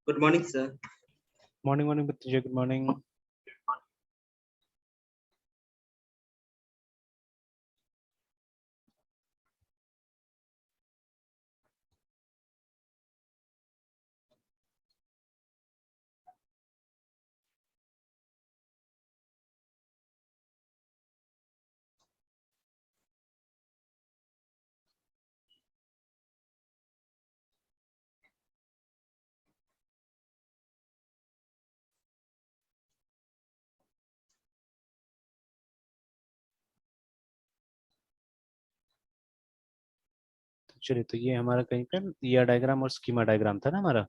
Good morning, sir. Morning, Mrityunjay. Good morning. चलिए, तो ये हमारा कहीं पर ईआर डायग्राम और स्कीमा डायग्राम था ना हमारा।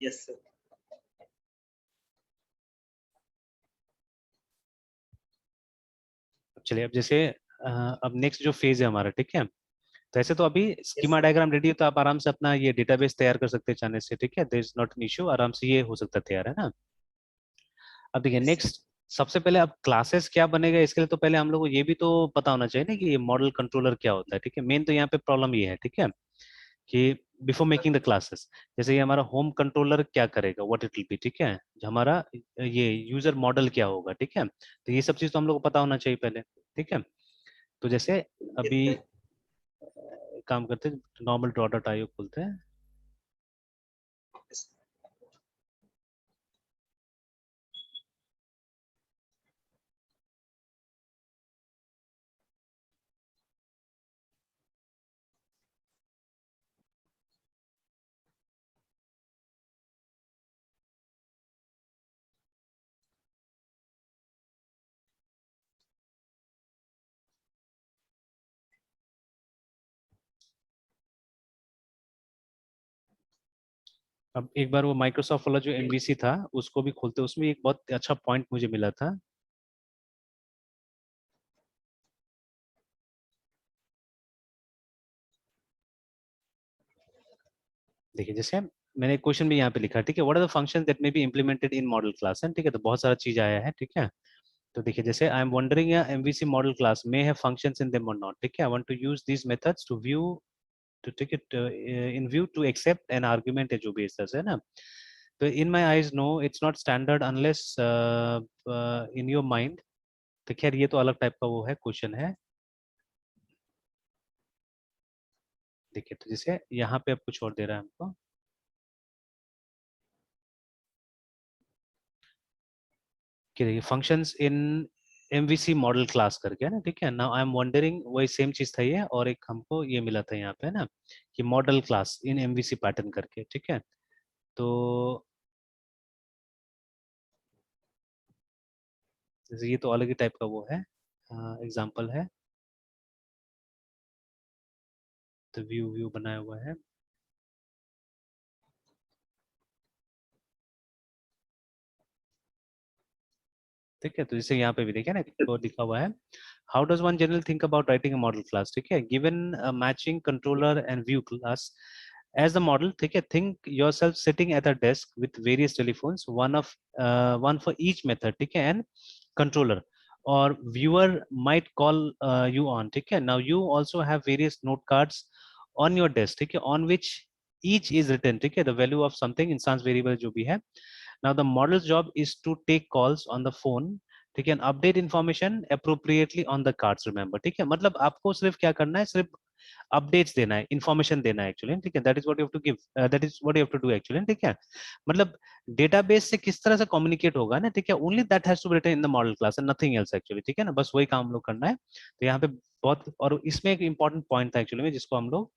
Yes, sir. चलिए, अब जैसे अब नेक्स्ट जो फेज है हमारा, ठीक है, तो ऐसे तो अभी स्कीमा sir. डायग्राम रेडी है, तो आप आराम से अपना ये डेटाबेस तैयार कर सकते हैं चाहने से, ठीक है, there is not an issue, आराम से ये हो सकता है तैयार, है ना। अब देखिए Yes, sir. नेक्स्ट, सबसे पहले अब क्लासेस क्या बनेगा इसके लिए तो पहले हम लोग को ये भी तो पता होना चाहिए ना कि ये मॉडल कंट्रोलर क्या होता है, ठीक है। मेन तो यहाँ पे प्रॉब्लम ये है, ठीक है, कि बिफोर मेकिंग द क्लासेस, जैसे ये हमारा होम कंट्रोलर क्या करेगा, व्हाट इट विल बी, ठीक है, जो हमारा ये यूजर मॉडल क्या होगा, ठीक है, तो ये सब चीज तो हम लोग को पता होना चाहिए पहले, ठीक है। तो जैसे Yes, अभी sir. काम करते हैं, नॉर्मल ड्रॉ डॉट आईओ खोलते हैं। Yes. अब एक बार वो माइक्रोसॉफ्ट वाला जो एमवीसी था उसको भी खोलते हैं, उसमें एक बहुत अच्छा पॉइंट मुझे मिला था। देखिए जैसे मैंने क्वेश्चन भी यहाँ पे लिखा, ठीक है, what are the functions that may be implemented in model class, है, ठीक है, तो बहुत सारा चीज आया है, ठीक है। तो देखिए जैसे I am wondering MVC model class may have functions in them or not, ठीक है, I want to use these methods to view, to take it in view to accept an argument है जो भी ऐसा है ना। तो in my eyes no, it's not standard unless in your mind, तो खैर ये तो अलग टाइप का वो है क्वेश्चन है। देखिए तो जैसे यहाँ पे अब कुछ और दे रहा है हमको कि देखिए functions in MVC model class करके, है ना, ठीक है। नाउ आई एम वंडरिंग, वही सेम चीज था ये, और एक हमको ये मिला था यहाँ पे, है ना, कि model class in MVC pattern करके, ठीक है। तो जैसे ये तो अलग ही टाइप का वो है, एग्जाम्पल है, तो व्यू व्यू बनाया हुआ है, ठीक है। तो जैसे यहाँ पे भी देखिए ना, तो लिखा हुआ है, how does one general think about writing a model class, ठीक है, given matching controller and view class as the model, ठीक है, think yourself sitting at a desk with various telephones, one for each method, ठीक है, and controller, or viewer might call you on, ठीक है. Now you also have various note cards on your desk, ठीक है, on which each is written, ठीक है, the value of something, instance variable जो भी है. Now the model's job is to take calls on the phone, ठीक है, and update information appropriately on the cards, remember, ठीक है. मतलब आपको सिर्फ क्या करना है, सिर्फ अपडेट्स देना है, इंफॉर्मेशन देना है एक्चुअली, ठीक है. That is what you have to give, that is what you have to do actually, ठीक है. मतलब डेटाबेस से किस तरह से कम्युनिकेट होगा ना, ठीक है, only that has to be written in the model class and nothing else actually, ठीक है ना. बस वही काम हम लोग करना है. तो यहाँ पे बहुत, और इसमें एक इंपॉर्टेंट पॉइंट था एक्चुअली में, जिसको हम लोग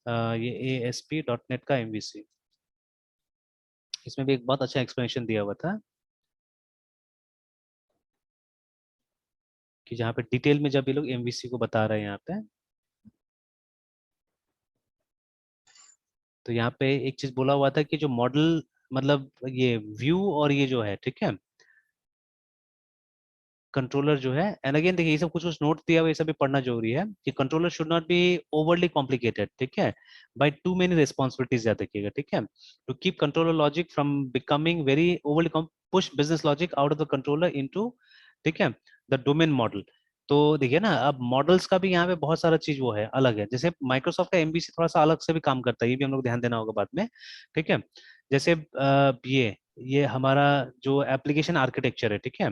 ये ASP.NET का MVC, इसमें भी एक बहुत अच्छा एक्सप्लेनेशन दिया हुआ था कि जहाँ पे डिटेल में जब ये लोग MVC को बता रहे हैं यहाँ पे, तो यहाँ पे एक चीज बोला हुआ था कि जो मॉडल, मतलब ये व्यू और ये जो है, ठीक है, कंट्रोलर जो है, एंड अगेन देखिए ये सब कुछ कुछ नोट दिया हुआ, ये सब भी पढ़ना जरूरी है कि controller should not be overly complicated, ठीक है, बाय टू मेनी रिस्पॉन्सिबिलिटीज, याद रखिएगा, ठीक है. To keep controller logic from becoming very overly, push business logic out of the controller into, ठीक है, द डोमेन मॉडल. तो देखिए ना, अब मॉडल्स का भी यहाँ पे बहुत सारा चीज वो है, अलग है. जैसे माइक्रोसॉफ्ट का MVC थोड़ा सा अलग से भी काम करता है, ये भी हम लोग ध्यान देना होगा बाद में, ठीक है. जैसे ये हमारा जो एप्लीकेशन आर्किटेक्चर है, ठीक है,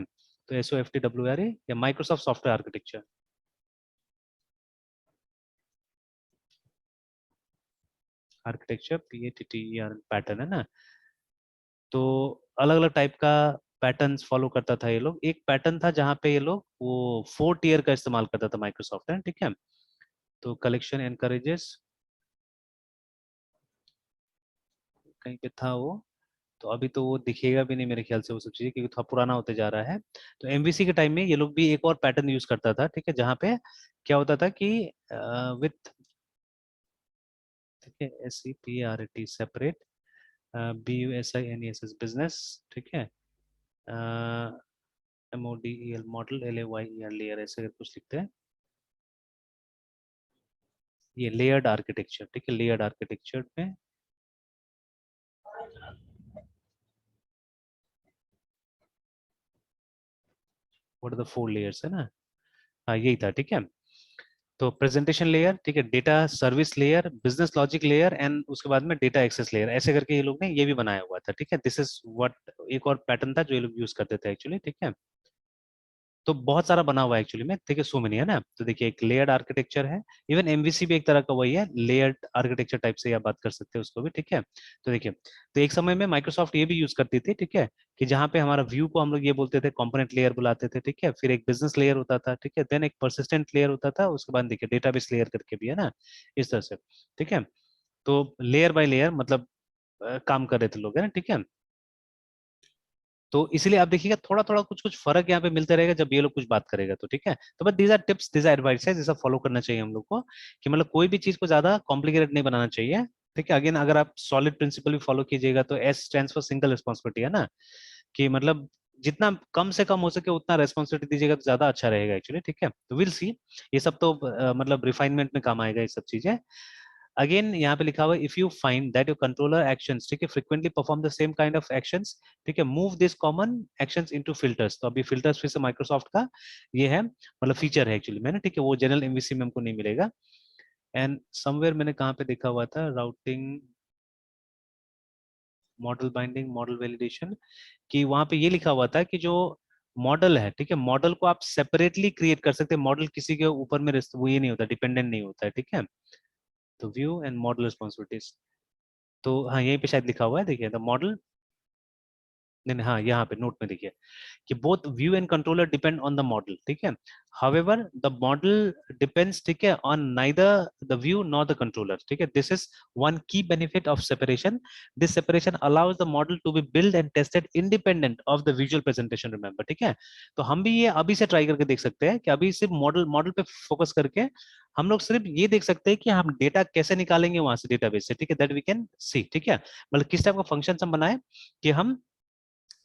तो SOFTWR है या Microsoft software architecture, PATTER pattern है ना. तो अलग अलग टाइप का पैटर्न्स फॉलो करता था ये लोग. एक पैटर्न था जहाँ पे ये लोग वो 4 टियर का इस्तेमाल करता था माइक्रोसॉफ्ट है, ठीक है. तो कलेक्शन एनकरेजेस कहीं पे था वो, तो अभी तो वो दिखेगा भी नहीं मेरे ख्याल से वो सब चीजें, क्योंकि थोड़ा पुराना होते जा रहा है. तो MVC के टाइम में ये लोग भी एक और पैटर्न यूज करता था, ठीक है, जहाँ पे क्या होता था कि विथ, ठीक है, SEPART सेपरेट, BUSINESS बिजनेस, ठीक है, MODEL मॉडल, LAYER लेयर, ऐसे करके कुछ लिखते हैं. ये लेयर्ड आर्किटेक्चर, ठीक है, लेयर्ड आर्किटेक्चर में व्हाट आर द 4 लेयर्स है ना. हाँ यही था, ठीक है. तो प्रेजेंटेशन लेयर, ठीक है, data service layer, business logic layer, and उसके बाद में डेटा एक्सेस लेयर, ऐसे करके ये लोग ने ये भी बनाया हुआ था, ठीक है. दिस इज व्हाट, एक और पैटर्न था जो ये लोग यूज करते थे एक्चुअली, ठीक है. तो बहुत सारा बना हुआ है एक्चुअली में, ठीक है, सो मेनी है ना. तो देखिए एक लेयर्ड आर्किटेक्चर है, इवन MVC भी एक तरह का वही है, लेयर्ड आर्किटेक्चर टाइप से आप बात कर सकते हैं उसको भी, ठीक है. तो देखिए, तो एक समय में माइक्रोसॉफ्ट ये भी यूज करती थी, ठीक है, कि जहाँ पे हमारा व्यू को हम लोग ये बोलते थे, कंपोनेंट लेयर बुलाते थे, ठीक है. फिर एक बिजनेस लेयर होता था, ठीक है, देन एक परसिस्टेंट लेयर होता था, उसके बाद देखिए डेटाबेस लेयर करके भी है ना, इस तरह से, ठीक है. तो लेयर बाय लेयर मतलब काम कर रहे थे लोग, है ना, ठीक है. तो इसलिए आप देखिएगा थोड़ा थोड़ा कुछ कुछ फर्क यहाँ पे मिलता रहेगा जब ये लोग कुछ बात करेगा, तो ठीक है. तो बस these are tips, these are advice है, जिसे फॉलो करना चाहिए हम लोग को, कि मतलब कोई भी चीज को ज्यादा कॉम्प्लिकेटेड नहीं बनाना चाहिए, ठीक है. अगेन अगर आप सॉलिड प्रिंसिपल भी फॉलो कीजिएगा, तो S stands for single responsibility है ना, कि मतलब जितना कम से कम हो सके उतना रेस्पॉन्सिबिलिटी दीजिएगा तो ज्यादा अच्छा रहेगा एक्चुअली, ठीक है. तो विल सी, ये सब तो मतलब रिफाइनमेंट में काम आएगा ये सब चीजें. अगेन यहाँ पे लिखा हुआ है, if you find that your controller actions, ठीक है, frequently perform the same kind of actions, ठीक है, move this common actions into filters. तो अभी फिल्टर्स फिर से माइक्रोसॉफ्ट का ये है, मतलब फीचर है एक्चुअली में ना, ठीक है, वो जनरल MVC में हमको नहीं मिलेगा. एंड समवेयर मैंने कहाँ पे देखा हुआ था, routing, model binding, model validation, कि वहां पे ये लिखा हुआ था कि जो मॉडल है, ठीक है, मॉडल को आप सेपरेटली क्रिएट कर सकते हैं, मॉडल किसी के ऊपर में वो ये नहीं होता, डिपेंडेंट नहीं होता है, ठीक है. तो व्यू एंड मॉडल रिस्पॉन्सिबिलिटीज, तो हाँ यहीं पे शायद लिखा हुआ है, देखिए द मॉडल, नहीं नहीं, हाँ यहाँ पे नोट में देखिए कि both view and controller depend on the model, ठीक है. हाउएवर द मॉडल डिपेंड्स, ठीक है, on neither the view nor the controller, ठीक है. This is one key benefit of separation. This separation allows the model to be build and tested independent of the visual presentation, remember, ठीक है. तो हम भी ये अभी से ट्राई करके देख सकते हैं कि अभी सिर्फ मॉडल मॉडल पे फोकस करके हम लोग सिर्फ ये देख सकते हैं कि हम डेटा कैसे निकालेंगे वहां से डेटाबेस से, ठीक है, दैट वी कैन सी, ठीक है. मतलब किस टाइप का फंक्शन हम बनाए कि हम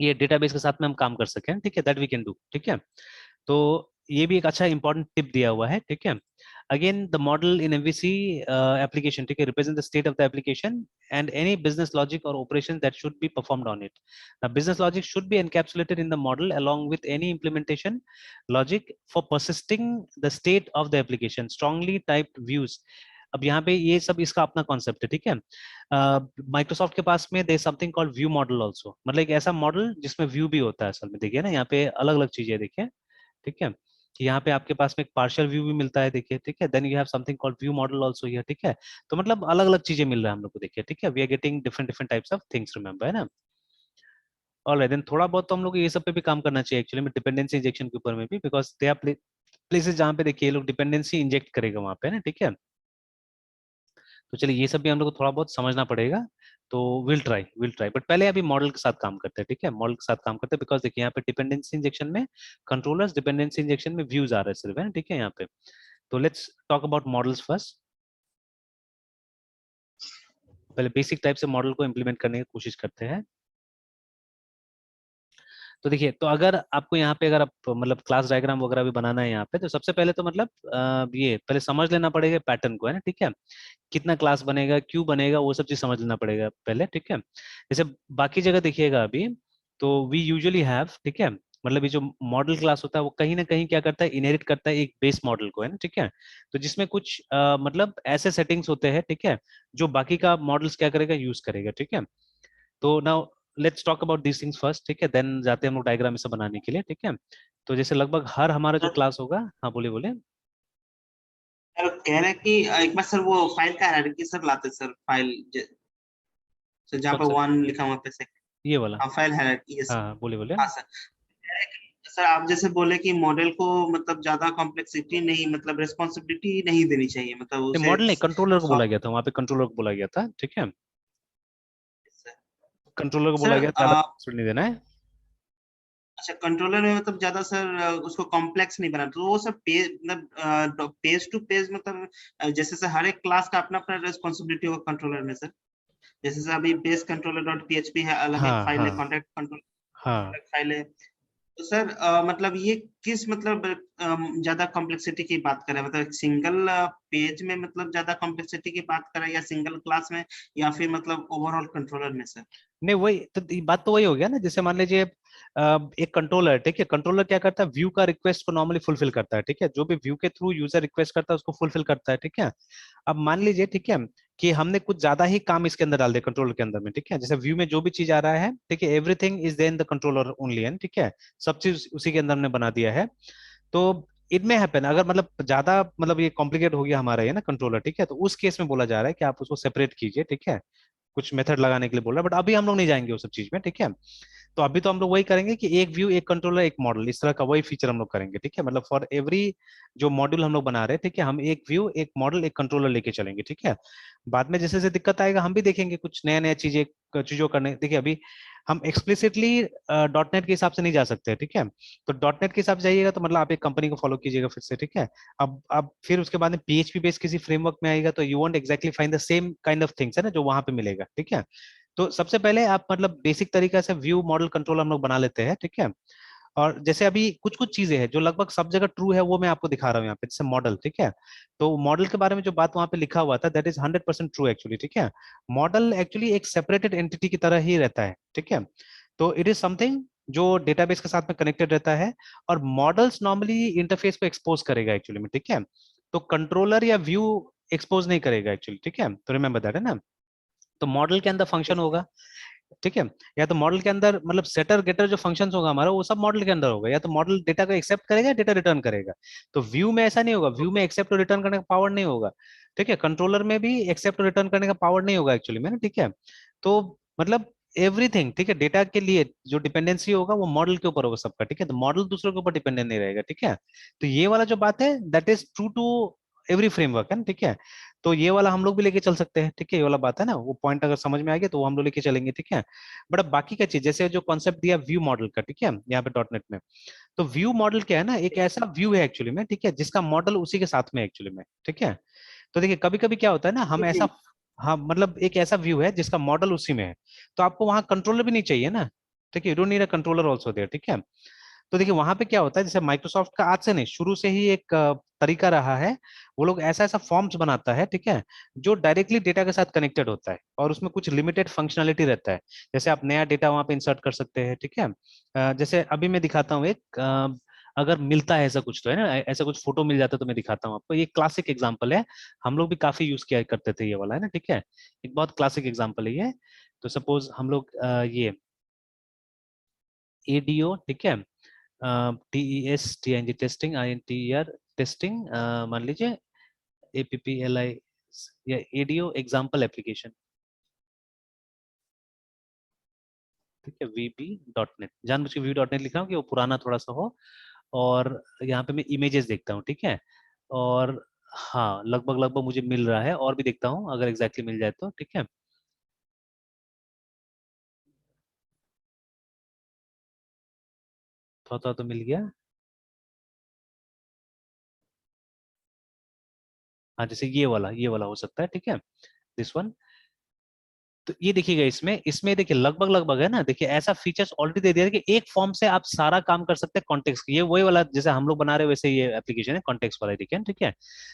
ये डेटाबेस के साथ में हम काम कर सकें, ठीक है, दैट वी कैन डू, ठीक है. तो ये भी एक अच्छा इंपॉर्टेंट टिप दिया हुआ है, ठीक है. again the model in MVC application, ठीक है, represent the state of the application and any business logic or operation that should be performed on it. Now business logic should be encapsulated in the model along with any implementation logic for persisting the state of the application. Strongly typed views. अब यहाँ पे ये सब इसका अपना concept है, ठीक है। माइक्रोसॉफ्ट के पास में there something called view model also, मतलब एक ऐसा मॉडल जिसमें व्यू भी होता है असल में। देखिए ना यहाँ पे अलग अलग चीजें देखिए, ठीक है, कि यहाँ पे आपके पास में एक पार्शियल व्यू भी मिलता है, देखिए, ठीक है। Then you have something called view model also here, ठीक है। तो मतलब अलग अलग चीजें मिल रहा है हम लोग को, देखिए, ठीक है। We are getting different different types of things, remember, है ना। ऑलराइट, देन थोड़ा बहुत तो हम लोग को ये सब पे भी काम करना चाहिए एक्चुअली में, डिपेंडेंसी इंजेक्शन के ऊपर में भी, बिकॉज दे आर प्लेसेस जहाँ पे देखिए ये लोग डिपेंडेंसी इंजेक्ट करेगा वहाँ पे ना, ठीक है। तो चलिए ये सब भी हम लोग को थोड़ा बहुत समझना पड़ेगा। तो विल ट्राई बट पहले अभी मॉडल के साथ काम करते हैं, ठीक है। मॉडल के साथ काम करते हैं बिकॉज देखिए यहाँ पे डिपेंडेंसी इंजेक्शन में कंट्रोलर्स, डिपेंडेंसी इंजेक्शन में व्यूज आ रहे हैं सिर्फ, है ना, ठीक है यहाँ पे। तो let's talk about models first. पहले बेसिक टाइप से मॉडल को इम्प्लीमेंट करने की कोशिश करते हैं। तो देखिए, तो अगर आपको यहाँ पे अगर आप मतलब क्लास डायग्राम वगैरह भी बनाना है यहाँ पे, तो सबसे पहले तो मतलब ये पहले समझ लेना पड़ेगा पैटर्न को, है ना, ठीक है। कितना क्लास बनेगा, क्यों बनेगा, वो सब चीज समझ लेना पड़ेगा पहले, ठीक है। जैसे बाकी जगह देखिएगा अभी, तो वी यूजुअली हैव, ठीक है, मतलब ये जो मॉडल क्लास होता है वो कहीं ना कहीं क्या करता है, इनहेरिट करता है एक बेस मॉडल को, है ना, ठीक है। तो जिसमें कुछ मतलब ऐसे सेटिंग्स होते हैं, ठीक है, जो बाकी का मॉडल्स क्या करेगा, यूज करेगा, ठीक है। तो now let's talk about these things first, ठीक है, देन जाते हैं हम लोग डायग्राम इसे बनाने के लिए, ठीक है। तो जैसे लगभग हर हमारा जो सर क्लास होगा, हाँ बोलिए बोलिए। सर कह रहे हैं कि एक बार सर वो फाइल का हायरार्की सर लाते सर, सर जहाँ कौन पर सा? वन लिखा हुआ पे से। ये वाला? हाँ, फाइल हायरार्की, यस। हाँ हाँ, बोलिए बोलिए। हाँ सर, कह रहे हैं कि सर आप जैसे बोले कि मॉडल को मतलब ज्यादा कॉम्प्लेक्सिटी नहीं, मतलब रिस्पॉन्सिबिलिटी नहीं देनी चाहिए, मतलब नहीं, उसे मॉडल नहीं, कंट्रोलर को बोला सॉफ्ट। गया था, वहां पे कंट्रोलर को बोला गया था, ठीक है। कंट्रोलर को बोला सर गया ज्यादा नहीं देना है। अच्छा, कंट्रोलर में मतलब ज्यादा सर उसको कॉम्प्लेक्स नहीं बनाना, तो वो सब पेज मतलब पेज टू पेज, मतलब जैसे सर हर एक क्लास का अपना अपना रिस्पॉन्सिबिलिटी होगा कंट्रोलर में सर। जैसे सर अभी बेस कंट्रोलर डॉट पीएचपी है, अलग एक हाँ फाइल है, हाँ कॉन्टैक्ट कंट्रोल हाँ। अलग फाइल है। तो सर मतलब ये किस मतलब ज्यादा कॉम्प्लेक्सिटी की बात करें, मतलब सिंगल पेज में मतलब ज्यादा कॉम्प्लेक्सिटी की बात करें, या सिंगल क्लास में, या फिर मतलब ओवरऑल कंट्रोलर में सर? नहीं वही तो, ये बात तो वही हो गया ना, जैसे मान लीजिए एक कंट्रोलर, ठीक है, कंट्रोलर क्या करता है, व्यू का रिक्वेस्ट को नॉर्मली फुलफिल करता है, ठीक है, जो भी व्यू के थ्रू यूजर रिक्वेस्ट करता है उसको फुलफिल करता है, ठीक है। अब मान लीजिए, ठीक है, कि हमने कुछ ज्यादा ही काम इसके अंदर डाल दिया कंट्रोलर के अंदर में, ठीक है, जैसे व्यू में जो भी चीज आ रहा है, ठीक है, everything is there in the controller only, है, ठीक है, सब चीज उसी के अंदर हमने बना दिया है। तो इट में हैपन, अगर मतलब ज्यादा मतलब ये कॉम्प्लिकेट हो गया हमारा ये ना कंट्रोलर, ठीक है, तो उस केस में बोला जा रहा है कि आप उसको सेपरेट कीजिए, ठीक है, कुछ मेथड लगाने के लिए बोल रहा है, बट अभी हम लोग नहीं जाएंगे उस सब चीज में, ठीक है। तो अभी तो हम लोग वही करेंगे कि एक व्यू, एक कंट्रोलर, एक मॉडल, इस तरह का वही फीचर हम लोग करेंगे, ठीक है, मतलब फॉर एवरी जो मॉड्यूल हम लोग बना रहे हैं, ठीक है, हम एक व्यू, एक मॉडल, एक कंट्रोलर लेके चलेंगे, ठीक है। बाद में जैसे जैसे दिक्कत आएगा हम भी देखेंगे कुछ नया नया चीजों करने, देखिए अभी हम एक्सप्लिसिटली डॉट नेट के हिसाब से नहीं जा सकते, ठीक है। तो डॉट नेट के हिसाब से जाइएगा तो मतलब आप एक कंपनी को फॉलो कीजिएगा फिर से, ठीक है। अब फिर उसके बाद में पीएचपी बेस्ड किसी फ्रेमवर्क में आएगा तो you won't exactly find the same kind of things, है ना, जो वहां पे मिलेगा, ठीक है। तो सबसे पहले आप मतलब बेसिक तरीका से व्यू मॉडल कंट्रोल हम लोग बना लेते हैं, ठीक है। और जैसे अभी कुछ कुछ चीजें हैं जो लगभग सब जगह ट्रू है, वो मैं आपको दिखा रहा हूँ यहाँ पे, जैसे मॉडल, ठीक है। तो मॉडल के बारे में जो बात वहां पे लिखा हुआ था, दैट इज 100% ट्रू एक्चुअली, ठीक है। मॉडल एक्चुअली एक सेपरेटेड एंटिटी की तरह ही रहता है, ठीक है। तो इट इज समथिंग जो डेटाबेस के साथ में कनेक्टेड रहता है, और मॉडल्स नॉर्मली इंटरफेस को एक्सपोज करेगा एक्चुअली में, ठीक है। तो कंट्रोलर या व्यू एक्सपोज नहीं करेगा एक्चुअली, ठीक है, तो रिमेंबर दैट, है ना। तो मॉडल के अंदर फंक्शन होगा, ठीक है, या तो मॉडल के अंदर मतलब सेटर गेटर जो फंक्शंस होगा हमारा, वो सब मॉडल के अंदर होगा, या तो मॉडल डेटा को एक्सेप्ट करेगा, डेटा रिटर्न करेगा। तो व्यू में ऐसा नहीं होगा, व्यू में एक्सेप्ट और रिटर्न करने का पावर नहीं होगा, ठीक है। कंट्रोलर में भी एक्सेप्ट और रिटर्न करने का पावर नहीं होगा एक्चुअली में ना, ठीक है। तो मतलब एवरीथिंग, ठीक है, डेटा के लिए जो डिपेंडेंसी होगा वो मॉडल के ऊपर होगा सबका, ठीक है। तो मॉडल दूसरों के ऊपर डिपेंडेंट नहीं रहेगा, ठीक है। तो ये वाला जो बात है that is true to every framework, है ना, ठीक है। तो ये वाला हम लोग भी लेके चल सकते हैं, ठीक है, ये वाला बात है ना, वो पॉइंट अगर समझ में आ गया तो वो हम लोग लेके चलेंगे, ठीक है। बट अब बाकी का चीज, जैसे जो कॉन्सेप्ट दिया व्यू मॉडल का, ठीक है, यहाँ पे डॉट नेट में, तो व्यू मॉडल क्या है ना, एक ऐसा व्यू है एक्चुअली में, ठीक है, जिसका मॉडल उसी के साथ में एक्चुअली में, ठीक है। तो देखिए कभी कभी क्या होता है ना, हम ऐसा, हाँ मतलब एक ऐसा व्यू है जिसका मॉडल उसी में है, तो आपको वहां कंट्रोलर भी नहीं चाहिए ना, ठीक है, you don't need a controller also there, ठीक है। तो देखिए वहां पे क्या होता है, जैसे माइक्रोसॉफ्ट का आज से नहीं, शुरू से ही एक तरीका रहा है, वो लोग ऐसा ऐसा फॉर्म्स बनाता है, ठीक है, जो डायरेक्टली डेटा के साथ कनेक्टेड होता है और उसमें कुछ लिमिटेड फंक्शनलिटी रहता है। जैसे आप नया डेटा वहां पे इंसर्ट कर सकते हैं, ठीक है। जैसे अभी मैं दिखाता हूँ एक, अगर मिलता है ऐसा कुछ, तो है ना, ऐसा कुछ फोटो मिल जाता है तो मैं दिखाता हूँ आपको। ये क्लासिक एग्जांपल है, हम लोग भी काफी यूज किया करते थे ये वाला, है ना, ठीक है। एक बहुत क्लासिक एग्जांपल है ये। तो सपोज हम लोग ये एडीओ, ठीक है, TESTING, टेस्टिंग, INTER टेस्टिंग, मान लीजिए APPLI या एडीओ एग्जाम्पल एप्लीकेशन, ठीक है, VB.NET, जानबूझ के VB.NET लिख रहा हूँ कि वो पुराना थोड़ा सा हो। और यहाँ पे मैं इमेजेस देखता हूँ, ठीक है, और हाँ लगभग लगभग मुझे मिल रहा है, और भी देखता हूँ अगर एग्जैक्टली मिल जाए तो, ठीक है। थोड़ा थोड़ा तो मिल गया। हाँ जैसे ये वाला हो सकता है, ठीक है, दिस वन। तो ये देखिएगा, इसमें इसमें देखिए लगभग लगभग है ना, देखिए ऐसा फीचर्स ऑलरेडी दे दिया है कि एक फॉर्म से आप सारा काम कर सकते हैं कॉन्टेक्स्ट। ये वही वाला जैसे हम लोग बना रहे हैं, वैसे ये एप्लीकेशन है कॉन्टेक्स्ट वाला, ठीक है, ठीक है।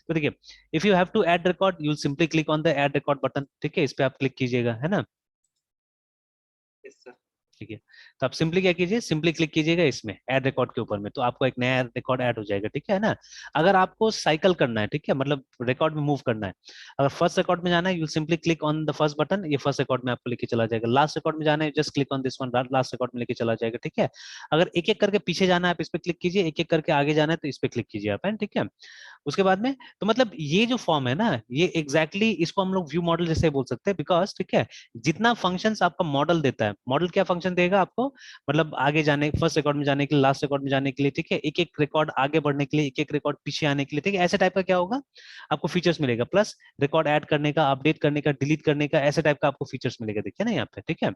तो देखिए, if you have to add record, you simply click on the add record button, ठीक है, इस पे आप क्लिक कीजिएगा, है ना। Yes sir. ठीक है, तो आप सिंपली क्या कीजिए, सिंपली क्लिक कीजिएगा इसमें ऐड रिकॉर्ड के ऊपर में, तो आपको एक नया रिकॉर्ड ऐड हो जाएगा, ठीक है ना। अगर आपको साइकिल करना है, ठीक है, मतलब रिकॉर्ड में मूव करना है, अगर फर्स्ट रिकॉर्ड में जाना है, you simply click on the first button, ये फर्स्ट रिकॉर्ड में आपको लेके चला जाएगा। लास्ट रिकॉर्ड में जाना है, just click on this one, last record में लेके चला जाएगा, ठीक है। अगर एक एक करके पीछे जाना है, आप इस पे क्लिक कीजिए, एक एक करके आगे जाना है तो इस पे क्लिक कीजिए आप, है, ठीक है। उसके बाद में तो मतलब ये जो फॉर्म है ना, ये एग्जैक्टली इसको हम लोग व्यू मॉडल जैसे बोल सकते हैं, बिकॉज ठीक है, जितना फंक्शंस आपका मॉडल देता है, मॉडल क्या फंक्शन देगा आपको, मतलब आगे जाने, फर्स्ट रिकॉर्ड में जाने के लिए, लास्ट रिकॉर्ड में जाने के लिए, ठीक है, एक एक रिकॉर्ड आगे बढ़ने के लिए, एक एक रिकॉर्ड पीछे आने के लिए, ठीक है, ऐसे टाइप का क्या होगा आपको फीचर्स मिलेगा, प्लस रिकॉर्ड ऐड करने का, अपडेट करने का, डिलीट करने का, ऐसे टाइप का आपको फीचर्स मिलेगा, देखिए ना यहाँ पे, ठीक है।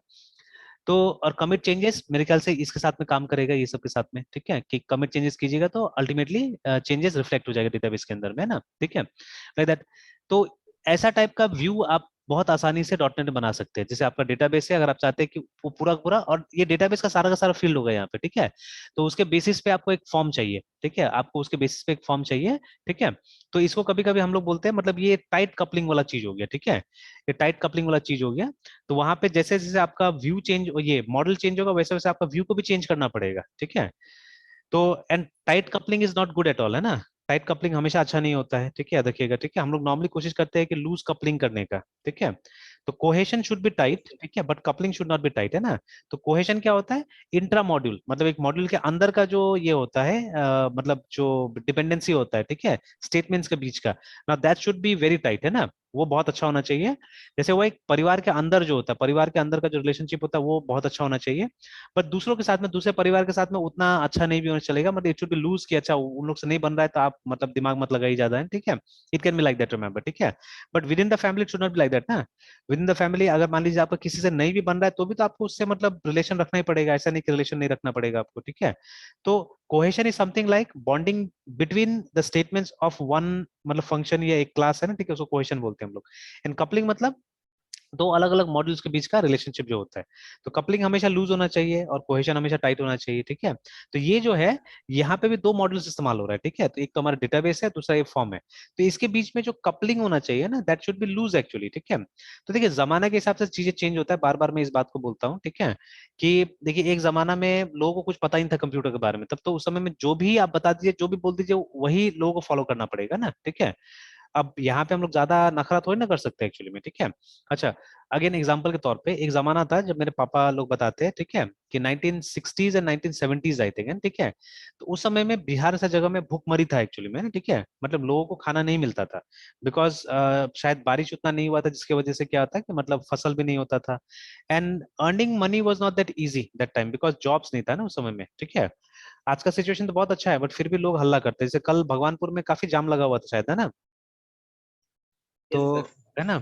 तो और कमिट चेंजेस मेरे ख्याल से इसके साथ में काम करेगा, ये सब के साथ में, ठीक है, कि कमिट चेंजेस कीजिएगा तो अल्टीमेटली चेंजेस रिफ्लेक्ट हो जाएगा डेटाबेस के अंदर में, है ना, ठीक है, लाइक दैट। तो ऐसा टाइप का व्यू आप बहुत आसानी से डॉट नेट में बना सकते हैं। जैसे आपका डेटाबेस है, अगर आप चाहते हैं कि वो पूरा पूरा, और ये डेटाबेस का सारा फील्ड होगा यहाँ पे, ठीक है, तो उसके बेसिस पे आपको एक फॉर्म चाहिए, ठीक है, आपको उसके बेसिस पे एक फॉर्म चाहिए, ठीक है। तो इसको कभी कभी हम लोग बोलते हैं, मतलब ये टाइट कपलिंग वाला चीज हो गया, ठीक है, ये टाइट कपलिंग वाला चीज हो गया। तो वहां पे जैसे जैसे आपका व्यू चेंज, ये मॉडल चेंज होगा, वैसे वैसे आपका व्यू को भी चेंज करना पड़ेगा, ठीक है। तो and tight coupling is not good at all, है ना, टाइट कपलिंग हमेशा अच्छा नहीं होता है, ठीक है, देखिएगा, ठीक है, हम लोग नॉर्मली कोशिश करते हैं कि लूज कपलिंग करने का, ठीक है। तो कोहेशन शुड बी टाइट, ठीक है, but coupling should not be tight, है ना। तो कोहेशन क्या होता है, इंट्रा मॉड्यूल, मतलब एक मॉड्यूल के अंदर का जो ये होता है, मतलब जो डिपेंडेंसी होता है, ठीक है, स्टेटमेंट्स के बीच का, ना that should be very tight, है ना, वो बहुत अच्छा होना चाहिए। जैसे वो एक परिवार के अंदर जो होता है, परिवार के अंदर का जो रिलेशनशिप होता है वो बहुत अच्छा होना चाहिए, पर दूसरों के साथ में, दूसरे परिवार के साथ में उतना अच्छा नहीं भी होना चलेगा, मतलब इट शुड बी लूज, कि अच्छा उन लोग से नहीं बन रहा है तो आप मतलब दिमाग मत लगाइए ज्यादा, है, ठीक है। It can be like that, remember, ठीक है। But with in the family it should not be like that ना। विद इन द फैमिली अगर मान लीजिए आपका किसी से नहीं भी बन रहा है, तो भी तो आपको उससे मतलब रिलेशन रखना ही पड़ेगा, ऐसा नहीं कि रिलेशन नहीं रखना पड़ेगा आपको, ठीक है। तो cohesion is something like bonding between the statements of one, मतलब फंक्शन या एक क्लास, है ना, ठीक है, उसको कोहेशन बोलते हैं हम लोग। एंड कपलिंग मतलब दो अलग अलग मॉड्यूल्स के बीच का रिलेशनशिप जो होता है। तो कपलिंग हमेशा लूज होना चाहिए और कोहेशन हमेशा टाइट होना चाहिए, ठीक है। तो ये जो है, यहाँ पे भी दो मॉड्यूल्स इस्तेमाल हो रहा है, ठीक है, तो एक तो हमारा डेटाबेस है, दूसरा ये फॉर्म है। तो इसके बीच में जो कपलिंग होना चाहिए ना, that should be loose actually, ठीक है। तो देखिए जमाना के हिसाब से चीजें चेंज होता है, बार बार मैं इस बात को बोलता हूँ, ठीक है, कि देखिए एक जमाना में लोगों को कुछ पता ही नहीं था कंप्यूटर के बारे में, तब तो उस समय में जो भी आप बता दीजिए, जो भी बोल दीजिए, वही लोगों को फॉलो करना पड़ेगा ना, ठीक है। अब यहाँ पे हम लोग ज्यादा नखरा थोड़ी ना कर सकते हैं एक्चुअली में, ठीक है। अच्छा, अगेन एग्जांपल के तौर पे, एक जमाना था जब मेरे पापा लोग बताते हैं, ठीक है, कि 1960s and 1970s I think, ठीक है। तो उस समय में बिहार ऐसा जगह में भूखमरी था एक्चुअली में, ठीक है, मतलब लोगों को खाना नहीं मिलता था, बिकॉज शायद बारिश उतना नहीं हुआ था, जिसकी वजह से क्या होता है कि मतलब फसल भी नहीं होता था। And earning money was not that easy that time, because jobs नहीं था ना उस समय में, ठीक है। आज का सिचुएशन तो बहुत अच्छा है, बट फिर भी लोग हल्ला करते हैं, जैसे कल भगवानपुर में काफी जाम लगा हुआ था शायद, है ना। तो यस सर। है ना।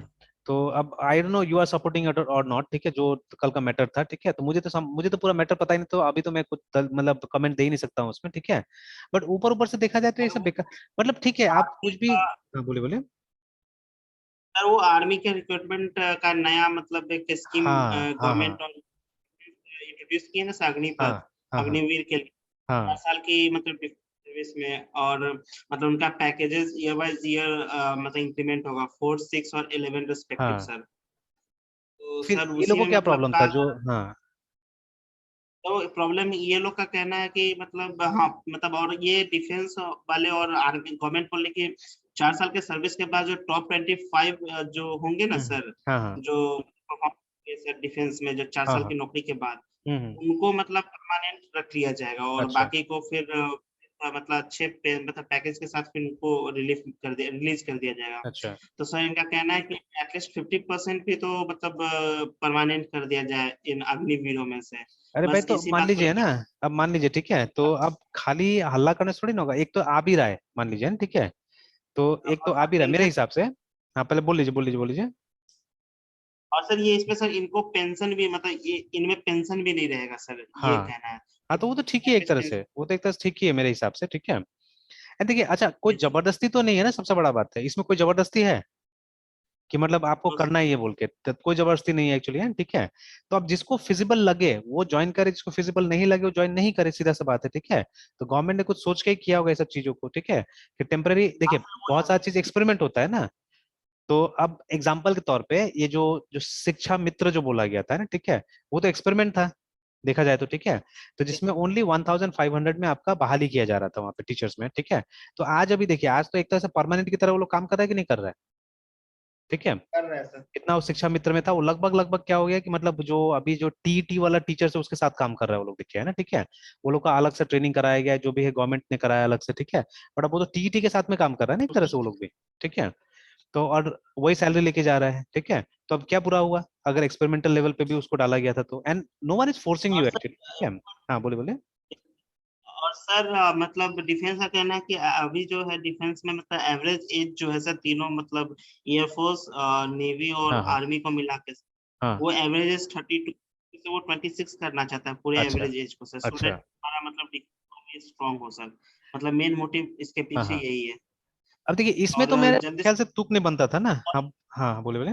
तो अब I don't know you are supporting it और नॉट, ठीक है, जो कल का मैटर था, ठीक है, तो मुझे तो पूरा मैटर पता ही नहीं, तो अभी तो मैं कुछ मतलब कमेंट दे ही नहीं सकता हूँ उसमें, ठीक है। बट ऊपर ऊपर से देखा जाए तो ये सर सब वो बेकार, मतलब ठीक है, आप आर्मी कुछ भी, का, हाँ बोले बोले। सर वो आर्मी के रिक्रूटमेंट का नया मतलब एक स्कीम हाँ हाँ हाँ गवर्नमेंट और इंट्रोड्यूस किए ना, हाँ अग्निपथ, हाँ हाँ अग्निवीर के लिए। हाँ 4 साल की मतलब सर्विस में, और मतलब उनका पैकेजेस ईयर बाय ईयर मतलब इंक्रीमेंट होगा 4, 6 और 11 रिस्पेक्टिव हाँ। सर। तो फिर सर ये उसी लोगों में को क्या मतलब प्रॉब्लम था कहा जो, जा रहा, हाँ तो प्रॉब्लम ये लोग का कहना है कि मतलब हाँ मतलब, और ये डिफेंस वाले और आर्मी गवर्नमेंट बोले कि 4 साल के सर्विस के बाद जो टॉप 25 जो होंगे ना हम्म, सर, हाँ हाँ जो perform किए सर डिफेंस में जो 4 हाँ साल हाँ की नौकरी के बाद, हम्म। उनको मतलब परमानेंट रख लिया जाएगा, और अच्छा बाकी को फिर मतलब अच्छे मतलब पैकेज के साथ फिर उनको रिलीज कर दिया जाएगा। अच्छा। तो सर इनका कहना है कि एटलीस्ट 50% भी तो मतलब परमानेंट कर दिया जाए इन अग्निवीरों में से। अरे भाई बस तो इसी मान बात को लीजिए लेके। ना, अब मान लीजिए ठीक है, तो अब खाली हल्ला करने से थोड़ी ना होगा। एक तो आ भी रहा है मान लीजिए ना, ठीक है, तो एक तो और आ भी रहा है मेरे पेंशन, हिसाब से। हाँ पहले बोल लीजिए बोल लीजिए बोल लीजिए। और सर ये इसमें सर इनको पेंशन भी मतलब ये इनमें पेंशन भी नहीं रहेगा सर, ये हाँ कहना है हाँ, कि तो वो तो ठीक ही है एक एटलीस्ट तरह से, पेंशन। वो तो एक तरह से ठीक ही है मेरे हिसाब से, ठीक है। देखिए अच्छा, कोई जबरदस्ती तो नहीं है ना, सबसे बड़ा बात है इसमें, कोई जबरदस्ती है कि मतलब आपको करना ही है बोल के, तो कोई जबरदस्ती नहीं है एक्चुअली है, ठीक है। तो अब जिसको फिजिबल लगे वो ज्वाइन करे, जिसको फिजिबल नहीं लगे वो ज्वाइन नहीं करे, सीधा सा बात है, ठीक है। तो गवर्नमेंट ने कुछ सोच के ही किया होगा ये सब चीजों को, ठीक है, कि टेम्पररी, देखिए बहुत सारा चीज एक्सपेरिमेंट होता है ना। तो अब एग्जाम्पल के तौर पे ये जो जो शिक्षा मित्र जो बोला गया था ना, ठीक है, वो तो एक्सपेरिमेंट था देखा जाए तो, ठीक है। तो जिसमें ओनली 1500 में आपका बहाली किया जा रहा था वहां पे टीचर्स में, ठीक है। तो आज अभी देखिए, आज तो एक तरह से परमानेंट की तरह वो लोग काम कर रहा है कि नहीं कर रहा है, ठीक है। कर रहे हैं सर। कितना उस शिक्षा मित्र में था, वो लगभग लगभग क्या हो गया कि मतलब जो अभी जो टीईटी वाला टीचर है उसके साथ काम कर रहा है वो लोग, देखिए है ना, ठीक है। वो लोग का अलग से ट्रेनिंग कराया गया है, जो भी है गवर्नमेंट ने कराया अलग से, ठीक है। बट अब वो तो टीईटी के साथ में काम कर रहा है ना एक तरह से वो लोग भी, ठीक है। तो और वही सैलरी लेके जा रहा है, ठीक है। तो अब क्या बुरा हुआ अगर एक्सपेरिमेंटल लेवल पे भी उसको डाला गया था तो, and no one is forcing और यू सर एक्चुअली, ठीक है। हाँ बोले बोले। और सर मतलब डिफेंस का कहना है कि अभी जो है डिफेंस में मतलब एवरेज एज जो है सर तीनों मतलब एयरफोर्स, नेवी और हाँ हाँ आर्मी को मिला के, हाँ। वो एवरेज एज 32 से वो 26 करना चाहता है पूरे अच्छा एवरेज एज को सर, सो दैट अच्छा। हमारा मतलब डिफेंस स्ट्रांग हो सर। मतलब मेन मोटिव इसके हाँ पीछे हाँ। यही है। अब देखिए इसमें और तो मेरे जल्दी ख्याल से तुक नहीं बनता था ना। अब हाँ बोले बोले।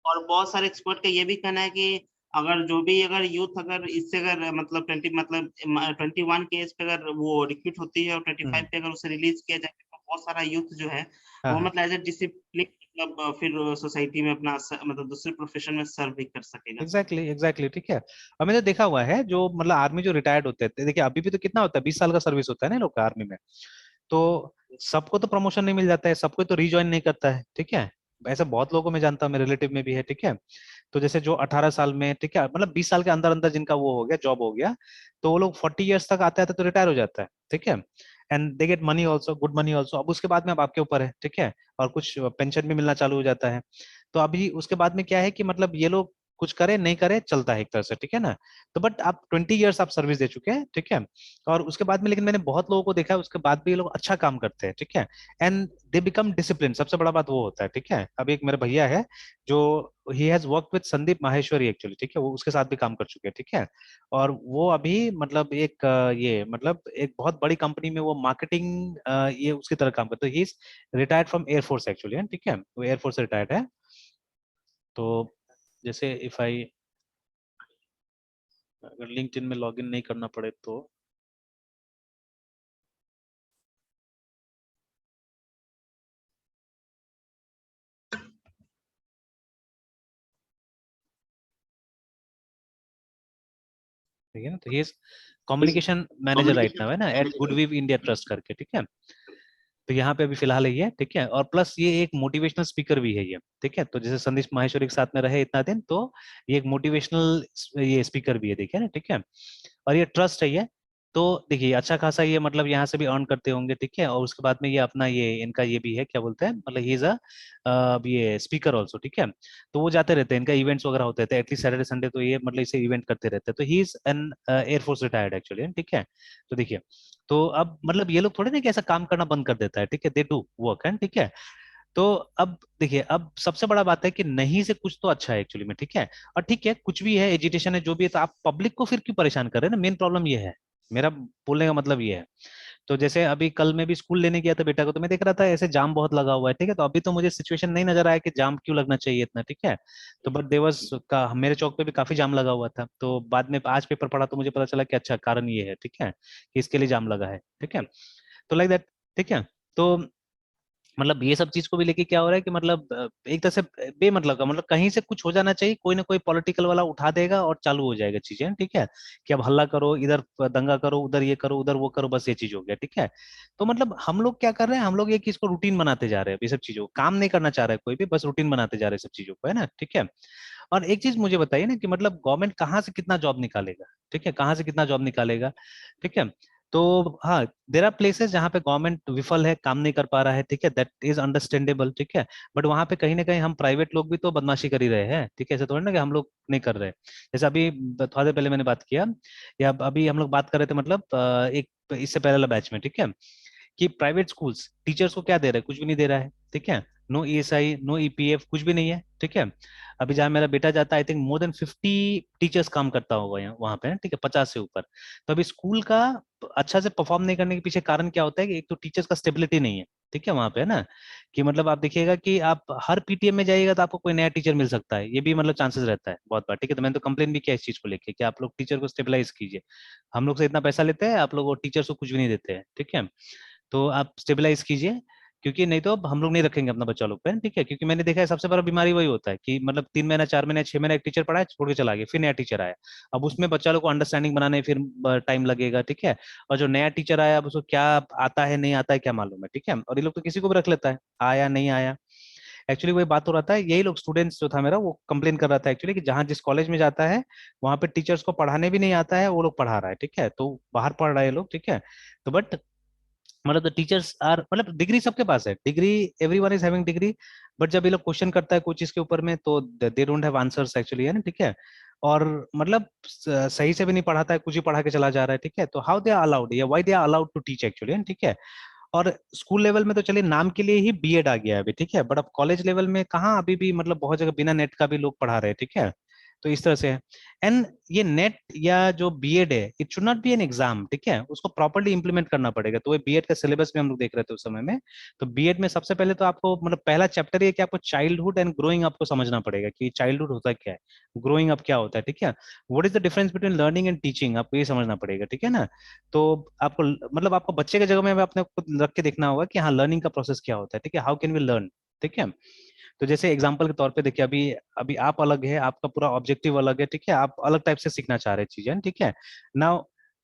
और बहुत सारे एक्सपर्ट का ये भी कहना है कि अगर जो भी अगर यूथ अगर इससे अगर मतलब 20 मतलब 21 के एज पे अगर वो रिक्रूट होती है और 25 हम्म। पे अगर उसे रिलीज किया जाए तो बहुत सारा यूथ जो है हाँ वो हाँ। मतलब एज ए डिसिप्लिन मतलब फिर सोसाइटी में अपना मतलब दूसरे प्रोफेशन में सर्व भी कर सकेगा सर। एग्जैक्टली एग्जैक्टली, ठीक है। और मैंने देखा हुआ है जो मतलब आर्मी जो रिटायर्ड होते थे, देखिए अभी भी तो कितना होता है, 20 साल का सर्विस होता है ना इन लोग का आर्मी में। तो सबको तो प्रमोशन नहीं मिल जाता है, सबको तो रिज्वाइन नहीं करता है, ठीक है। ऐसे बहुत लोगों में जानता हूँ, मेरे रिलेटिव में भी है, ठीक है। तो जैसे जो 18 साल में, ठीक है, मतलब 20 साल के अंदर अंदर जिनका वो हो गया, जॉब हो गया, तो वो लोग 40 ईयर्स तक आते आते तो रिटायर हो जाता है, ठीक है। And they get money also, good money also. अब उसके बाद में अब आपके ऊपर है, ठीक है। और कुछ पेंशन भी मिलना चालू हो जाता है। तो अभी उसके बाद में क्या है कि मतलब ये लोग कुछ करे नहीं करे चलता है एक तरह से, ठीक है ना। तो बट आप 20 ईयर्स आप सर्विस दे चुके हैं, ठीक है। और उसके बाद में लेकिन मैंने बहुत लोगों को देखा है उसके बाद भी ये लोग अच्छा काम करते हैं, ठीक है। एंड दे बिकम डिसिप्लिन, सबसे बड़ा बात वो होता है, ठीक है। अब एक मेरे भैया है जो he has work with Sandeep Maheshwari actually, ठीक है, वो उसके साथ भी काम कर चुके हैं, ठीक है। और वो अभी मतलब एक ये मतलब एक बहुत बड़ी कंपनी में वो मार्केटिंग ये उसकी तरह काम करते हैं। He is retired from air force actually, ठीक है, वो एयरफोर्स से रिटायर्ड है। तो जैसे इफ आई, अगर लिंक्डइन में लॉगिन नहीं करना पड़े तो, ठीक है ना। तो he is communication manager right now है ना, एट गुडविव इंडिया ट्रस्ट करके, ठीक है। तो यहाँ पे अभी फिलहाल ये है, ठीक है। और प्लस ये एक मोटिवेशनल स्पीकर भी है ये, ठीक है। तो जैसे संदेश माहेश्वरी के साथ में रहे इतना दिन, तो ये एक मोटिवेशनल ये स्पीकर भी है, देखिए ना, ठीक है। और ये ट्रस्ट है ये। तो देखिए अच्छा खासा ये मतलब यहाँ से भी अर्न करते होंगे, ठीक है। और उसके बाद में ये अपना ये इनका ये भी है, क्या बोलते हैं, मतलब ही इज अ ये स्पीकर ऑल्सो, ठीक है। तो वो जाते रहते हैं, इनका इवेंट्स वगैरह होते थे एटलीस्ट सैटरडे संडे, तो ये मतलब इसे इवेंट करते रहते हैं। तो he is an air force retired actually, ठीक है। तो देखिए, तो अब मतलब ये लोग थोड़े ना कि ऐसा काम करना बंद कर देता है, ठीक है, दे डू वर्क है, ठीक है। तो अब देखिए, अब सबसे बड़ा बात है कि नहीं से कुछ तो अच्छा है एक्चुअली में, ठीक है। और ठीक है, कुछ भी है, एजिटेशन है, जो भी है, तो आप पब्लिक को फिर क्यों परेशान कर रहे हैं ना, मेन प्रॉब्लम ये है। मेरा बोलने का मतलब ये है। तो जैसे अभी कल मैं भी स्कूल लेने गया था बेटा को, तो मैं देख रहा था ऐसे जाम बहुत लगा हुआ है, ठीक है। तो अभी तो मुझे सिचुएशन नहीं नजर आया कि जाम क्यों लगना चाहिए इतना, ठीक है। तो बट देवर का मेरे चौक पे भी काफी जाम लगा हुआ था, तो बाद में आज पेपर पढ़ा तो मुझे पता चला कि अच्छा कारण ये है, ठीक है, कि इसके लिए जाम लगा है, ठीक है। तो लाइक दैट, ठीक है। तो मतलब ये सब चीज को भी लेके क्या हो रहा है कि मतलब एक तरह से बेमतलब का, मतलब कहीं से कुछ हो जाना चाहिए, कोई ना कोई पॉलिटिकल वाला उठा देगा और चालू हो जाएगा चीजें, ठीक है। कि अब हल्ला करो, इधर दंगा करो, उधर ये करो, उधर वो करो, बस ये चीज हो गया, ठीक है। तो मतलब हम लोग क्या कर रहे हैं, हम लोग ये चीज को रूटीन बनाते जा रहे हैं, ये सब चीजों को काम नहीं करना चाह रहा है कोई भी, बस रूटीन बनाते जा रहे हैं सब चीजों को, है ना, ठीक है। और एक चीज मुझे बताइए ना कि मतलब गवर्नमेंट कहाँ से कितना जॉब निकालेगा, ठीक है, कहाँ से कितना जॉब निकालेगा, ठीक है। तो हाँ, देर आर प्लेसेस जहाँ पे गवर्नमेंट विफल है, काम नहीं कर पा रहा है, ठीक है, दैट इज अंडरस्टैंडेबल, ठीक है। बट वहां पे कहीं ना कहीं हम प्राइवेट लोग भी तो बदमाशी कर ही रहे हैं, ठीक है, ऐसे थोड़ी ना कि हम लोग नहीं कर रहे हैं। जैसे अभी थोड़ा देर पहले मैंने बात किया, या अभी हम लोग बात कर रहे थे, मतलब एक इससे पहले बैच में, ठीक है, कि प्राइवेट स्कूल्स टीचर्स को क्या दे रहे हैं, कुछ भी नहीं दे रहा है, ठीक है। नो ईएसआई, नो ईपीएफ, कुछ भी नहीं है, ठीक है। अभी जहाँ मेरा बेटा जाता है, I think more than 50 teachers काम करता होगा यहाँ वहाँ पे, ठीक है, 50 से ऊपर। तो अभी स्कूल का अच्छा से परफॉर्म नहीं करने के पीछे कारण क्या होता है कि एक तो टीचर्स का स्टेबिलिटी नहीं है, ठीक है, वहाँ पे, है ना। कि मतलब आप देखिएगा कि आप हर पीटीएम में जाइएगा तो आपको कोई नया टीचर मिल सकता है, ये भी मतलब चांसेस रहता है बहुत बार, ठीक है। तो मैंने तो कंप्लेन भी किया इस चीज को लेके कि आप लोग टीचर को स्टेबलाइज कीजिए, हम लोग से इतना पैसा लेते हैं, आप लोग टीचर्स को कुछ भी नहीं देते हैं, ठीक है। तो आप स्टेबलाइज कीजिए, क्योंकि नहीं तो अब हम लोग नहीं रखेंगे अपना बच्चा लोग पे, ठीक है। क्योंकि मैंने देखा है सबसे बड़ा बीमारी वही होता है कि मतलब 3 महीना, 4 महीना, 6 महीना एक टीचर पढ़ाया, छोड़ के चला गया, फिर नया टीचर आया। अब उसमें बच्चा लोग को अंडरस्टैंडिंग बनाने फिर टाइम लगेगा, ठीक है। और जो नया टीचर आया, अब उसको क्या आता है नहीं आता है क्या मालूम है, ठीक है। और ये लोग तो किसी को भी रख लेता है, आया नहीं आया। एक्चुअली वही बात हो रहा था, यही लोग स्टूडेंट्स जो था मेरा, वो कंप्लेन कर रहा था एक्चुअली कि जहाँ जिस कॉलेज में जाता है वहाँ पे टीचर्स को पढ़ाने भी नहीं आता है, वो लोग पढ़ा रहा है, ठीक है। तो बाहर पढ़ रहे हैं लोग, ठीक है। तो बट मतलब द टीचर्स आर, मतलब डिग्री सबके पास है, degree, everyone is having degree. But जब ये लोग क्वेश्चन करता है कोई चीज के ऊपर में, तो they don't have answers actually, है ना, ठीक है। और मतलब सही से भी नहीं पढ़ाता है, कुछ ही पढ़ा के चला जा रहा है, ठीक है। तो हाउ दे आर अलाउड, या why they are allowed to teach actually, ठीक है। और स्कूल लेवल में तो चलिए नाम के लिए ही बीएड आ गया है अभी, ठीक है। बट अब कॉलेज लेवल में कहाँ, अभी भी मतलब बहुत जगह बिना नेट का भी लोग पढ़ा रहे हैं, ठीक है। तो इस तरह से है। एंड ये नेट या जो बीएड है, it should not be an exam, ठीक है, उसको प्रॉपर्ली इंप्लीमेंट करना पड़ेगा। तो ये बीएड का सिलेबस में हम लोग देख रहे थे उस समय में। तो बीएड में सबसे पहले तो आपको मतलब पहला चैप्टर ये कि आपको चाइल्डहुड एंड ग्रोइंग आपको समझना पड़ेगा कि चाइल्डहुड होता क्या है, ग्रोइंग अप क्या होता है, ठीक है। What is the difference between learning and teaching, आपको ये समझना पड़ेगा, ठीक है ना। तो आपको मतलब आपको बच्चे की जगह में अपने को रख के देखना होगा कि हाँ, लर्निंग का प्रोसेस क्या होता है, ठीक है, हाउ कैन वी लर्न, ठीक है। तो जैसे एग्जांपल के तौर पे देखिए, अभी अभी आप अलग है, आपका पूरा ऑब्जेक्टिव अलग है, ठीक है, आप अलग टाइप से सीखना चाह रहे हैं चीजें, ठीक है। Now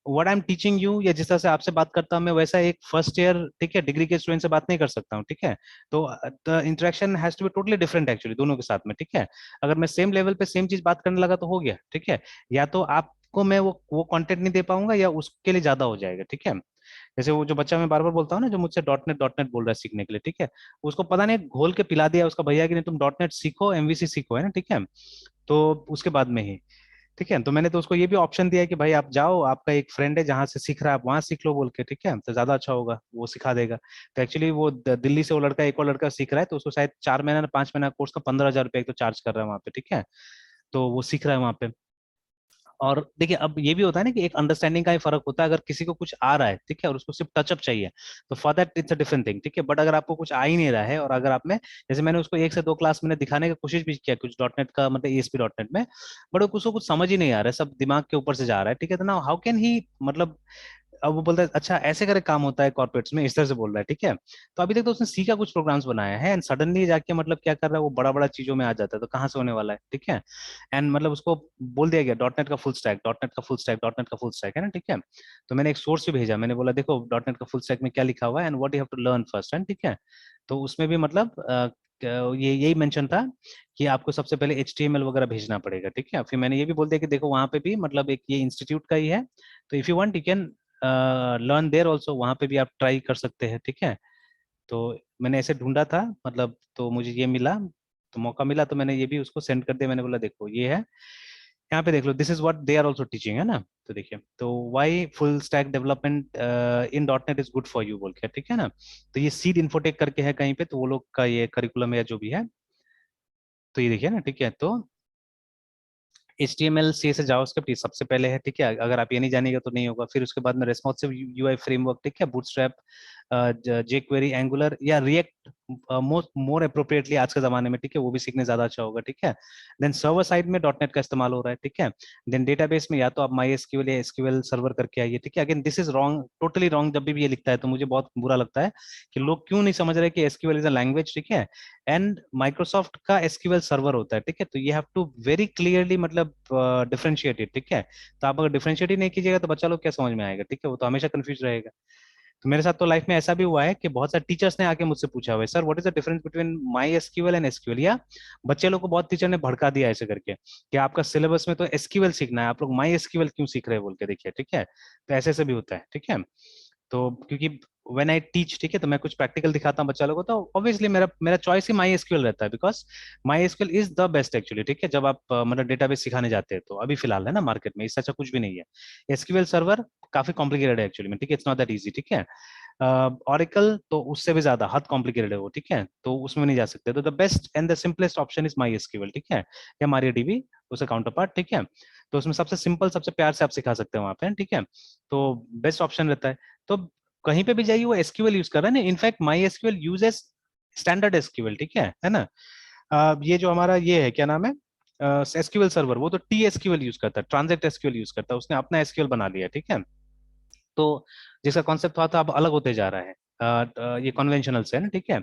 what I am teaching you, या जिस तरह से आपसे बात करता हूँ मैं, वैसा एक फर्स्ट ईयर, ठीक है, डिग्री के स्टूडेंट से बात नहीं कर सकता हूँ, ठीक है। तो the interaction has to be totally different actually दोनों के साथ में, ठीक है। अगर मैं सेम लेवल पे सेम चीज बात करने लगा तो हो गया, ठीक है। या तो आपको मैं वो कंटेंट नहीं दे पाऊंगा, या उसके लिए ज्यादा हो जाएगा, ठीक है। जैसे वो जो बच्चा मैं बार बार बोलता हूँ ना, जो मुझसे डॉट नेट बोल रहा है सीखने के लिए, ठीक है, उसको पता नहीं घोल के पिला दिया उसका भैया कि नहीं तुम डॉट नेट सीखो, एमवीसी सीखो, है ना, ठीक है। तो उसके बाद में ही, ठीक है, तो मैंने तो उसको ये भी ऑप्शन दिया है कि भाई आप जाओ, आपका एक फ्रेंड है जहाँ से सीख रहा है, आप वहां सीख लो बोल के, ठीक है, तो ज्यादा अच्छा होगा, वो सिखा देगा। तो एक्चुअली वो दिल्ली से वो लड़का, एक और लड़का सीख रहा है, तो उसको शायद 4 महीना 5 महीना कोर्स का 15,000 रुपये एक तो चार्ज कर रहा है वहाँ पे, ठीक है। तो वो सीख रहा है वहाँ पे। और देखिए अब ये भी होता है ना कि एक अंडरस्टैंडिंग का ही फर्क होता है, अगर किसी को कुछ आ रहा है, ठीक है, और उसको सिर्फ टचअप चाहिए, तो for that it's a different thing, ठीक है। बट अगर आपको कुछ आ ही नहीं रहा है, और अगर आप में, जैसे मैंने उसको 1 से 2 क्लास मैंने दिखाने की कोशिश भी किया कुछ डॉट नेट का, मतलब एएसपी डॉट नेट में, बट उसको कुछ समझ ही नहीं आ रहा है, सब दिमाग के ऊपर से जा रहा है, ठीक है। तो ना हाउ कैन ही, मतलब अब वो बोलता है अच्छा ऐसे करे काम होता है कॉर्पोरेट्स में, इस तरह से बोल रहा है, ठीक है। तो अभी तक तो उसने सीखा, कुछ प्रोग्राम्स बनाया है, एंड सडनली जाके मतलब क्या कर रहा है, वो बड़ा बड़ा चीजों में आ जाता है, तो कहाँ से होने वाला है, ठीक है। एंड मतलब उसको बोल दिया गया डॉट नेट का फुल स्टैक, डॉट नेट का फुल स्टैक, डॉट नेट का फुल स्टैक, है ना, ठीक है। तो मैंने एक सोर्स भी भेजा, मैंने बोला देखो डॉट नेट का फुल स्टैक में क्या लिखा हुआ है, and what you have to learn first, and ठीक है। तो उसमें भी मतलब ये यही मेंशन था कि आपको सबसे पहले HTML वगैरह भेजना पड़ेगा, ठीक है। फिर मैंने ये भी बोल दिया कि देखो वहाँ पे भी मतलब एक ये इंस्टीट्यूट का ही है, तो if you want you can learn there also, वहाँ पे भी आप ट्राई कर सकते हैं, ठीक है। तो मैंने ऐसे ढूंढा था मतलब, तो मुझे ये मिला, तो मौका मिला, तो मैंने ये भी उसको सेंड कर दिया, मैंने बोला देखो ये है, यहाँ पे देख लो, this is what they are also teaching, है ना। तो देखिए, तो why full stack development in dot net is good for you बोल के, ठीक है ना। तो ये सीड इन्फोटेक करके है कहीं पे, तो वो लोग का ये करिकुलम है जो भी है। तो ये देखिए ना, ठीक है। तो HTML CSS जावास्क्रिप्ट ये सबसे पहले है, ठीक है, अगर आप ये नहीं जानिएगा तो नहीं होगा। फिर उसके बाद में रेस्पॉन्सिव UI फ्रेमवर्क, ठीक है, बूटस्ट्रैप, jQuery, एंगुलर या रिएक्ट मोर अप्रोप्रिएटली आज के जमाने में, ठीक है, वो भी सीखने ज्यादा अच्छा होगा, ठीक है। देन सर्वर साइड में डॉटनेट का इस्तेमाल हो रहा है, ठीक है। देन डेटाबेस में या तो आप MySQL या SQL सर्वर करके आइए, ठीक है। Again this is wrong, totally wrong. जब भी ये लिखता है तो मुझे बहुत बुरा लगता है कि लोग क्यों नहीं समझ रहे कि SQL इज अ लैंग्वेज, ठीक है, एंड माइक्रोसॉफ्ट का SQL सर्वर होता है, ठीक है। तो ये हैव टू वेरी क्लियरली मतलब डिफरेंशिएटेड, ठीक है। तो आप अगर डिफरेंशिएट ही नहीं कीजिएगा तो बच्चा लोग क्या समझ में आएगा, ठीक है, वो तो हमेशा कंफ्यूज रहेगा। तो मेरे साथ तो लाइफ में ऐसा भी हुआ है कि बहुत सारे टीचर्स ने आके मुझसे पूछा हुआ है, sir what is the difference between MySQL and SQL, या बच्चे लोग को बहुत टीचर ने भड़का दिया ऐसे करके कि आपका सिलेबस में तो SQL सीखना है, आप लोग MySQL क्यों सीख रहे हैं बोल के, देखिए, ठीक है। तो ऐसे ऐसे भी होता है, ठीक है। तो क्योंकि व्हेन आई टीच, ठीक है, तो मैं कुछ प्रैक्टिकल दिखाता हूँ बच्चा लोगों को, तो ऑब्वियसली मेरा मेरा चॉइस ही MySQL रहता है, because MySQL is the best actually, ठीक है। जब आप मतलब डेटाबेस सिखाने जाते हैं तो अभी फिलहाल है ना मार्केट में, इससे अच्छा कुछ भी नहीं है। SQL सर्वर काफी कॉम्प्लिकेटेड है एक्चुअली में, ठीक है, इट्स नॉट दैट इजी, ठीक है। ऑरिकल तो उससे भी ज्यादा हद कॉम्प्लिकेटेड है वो, ठीक है, तो उसमें नहीं जा सकते। तो the best and the simplest option is MySQL, ठीक है, या MariaDB, उसका काउंटर पार्ट, ठीक है। तो उसमें सबसे सिंपल, सबसे प्यार से आप सिखा सकते हैं वहां पे, ठीक है। तो बेस्ट ऑप्शन रहता है। तो कहीं पे भी जाइए वो SQL यूज कर रहा है ना, in fact MySQL uses standard SQL, ठीक है ना। ये जो हमारा ये है, क्या नाम है, SQL सर्वर, वो तो TSQL यूज करता है, ट्रांजेक्ट SQL यूज करता है, उसने अपना SQL बना लिया, ठीक है। तो जिसका कॉन्सेप्ट था अब अलग होते जा रहा है, ये कन्वेंशनल से है ना, ठीक है।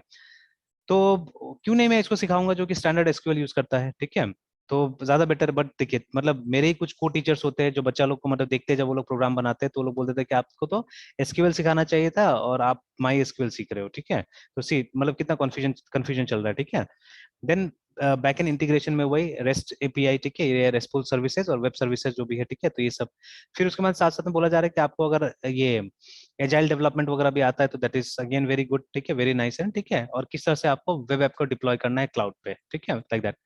तो क्यों नहीं मैं इसको सिखाऊंगा जो कि स्टैंडर्ड SQL यूज करता है, ठीक है। तो ज्यादा बेटर। बट देखिए, मतलब मेरे ही कुछ को टीचर्स होते हैं जो बच्चा लोग को मतलब देखते हैं, जब वो लोग प्रोग्राम बनाते हैं तो वो लोग बोलते थे कि आपको तो SQL सिखाना चाहिए था और आप MySQL सीख रहे हो, ठीक है। तो सी मतलब कितना कन्फ्यूजन कन्फ्यूजन चल रहा है, ठीक है। देन बैकएंड इंटीग्रेशन में वही रेस्ट API, ठीक है, ये रेस्टफुल सर्विसेज और वेब सर्विसेज जो भी है, ठीक है, तो ये सब। फिर उसके बाद साथ साथ में बोला जा रहा है कि आपको अगर ये एजाइल डेवलपमेंट वगैरह भी आता है तो that is again very good, ठीक है, वेरी नाइस है, ठीक है। और किस तरह से आपको वेब ऐप को डिप्लॉय करना है क्लाउड पे, ठीक है, लाइक दैट।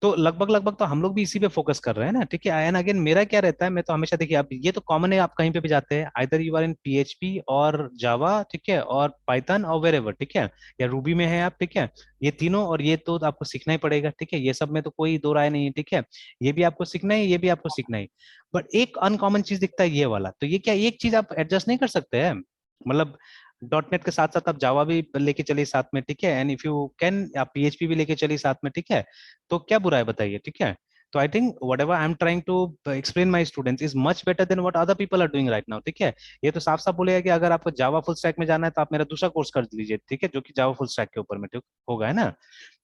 तो लगभग लगभग तो हम लोग भी इसी पे फोकस कर रहे हैं ना, ठीक है। एंड अगेन मेरा क्या रहता है, मैं तो हमेशा, देखिए, आप ये तो कॉमन है, आप कहीं पे भी जाते हैं, either you are in PHP और जावा, ठीक है, और पाइथन और वेर एवर, ठीक है, या रूबी में है आप, ठीक है। ये तीनों और ये तो आपको सीखना ही पड़ेगा, ठीक है, ये सब में तो कोई दो राय नहीं है, ठीक है। ये भी आपको सीखना है, ये भी आपको सीखना है। बट एक अनकॉमन चीज दिखता है ये वाला, तो ये क्या एक चीज आप एडजस्ट नहीं कर सकते हैं, मतलब डॉट नेट के साथ साथ आप जावा भी लेके चलिए साथ में, ठीक है, एंड इफ यू कैन आप PHP भी लेके चलिए साथ में, ठीक है। तो क्या बुरा है बताइए, ठीक है। तो I think whatever I am trying to explain my students is much better than what other people are doing right now, ठीक है। ये तो साफ साफ बोलेगा कि अगर आपको जावा फुल स्टैक में जाना है तो आप मेरा दूसरा कोर्स कर लीजिए, ठीक है, जो कि जावा फुल स्टैक के ऊपर में, ठीक होगा, है ना।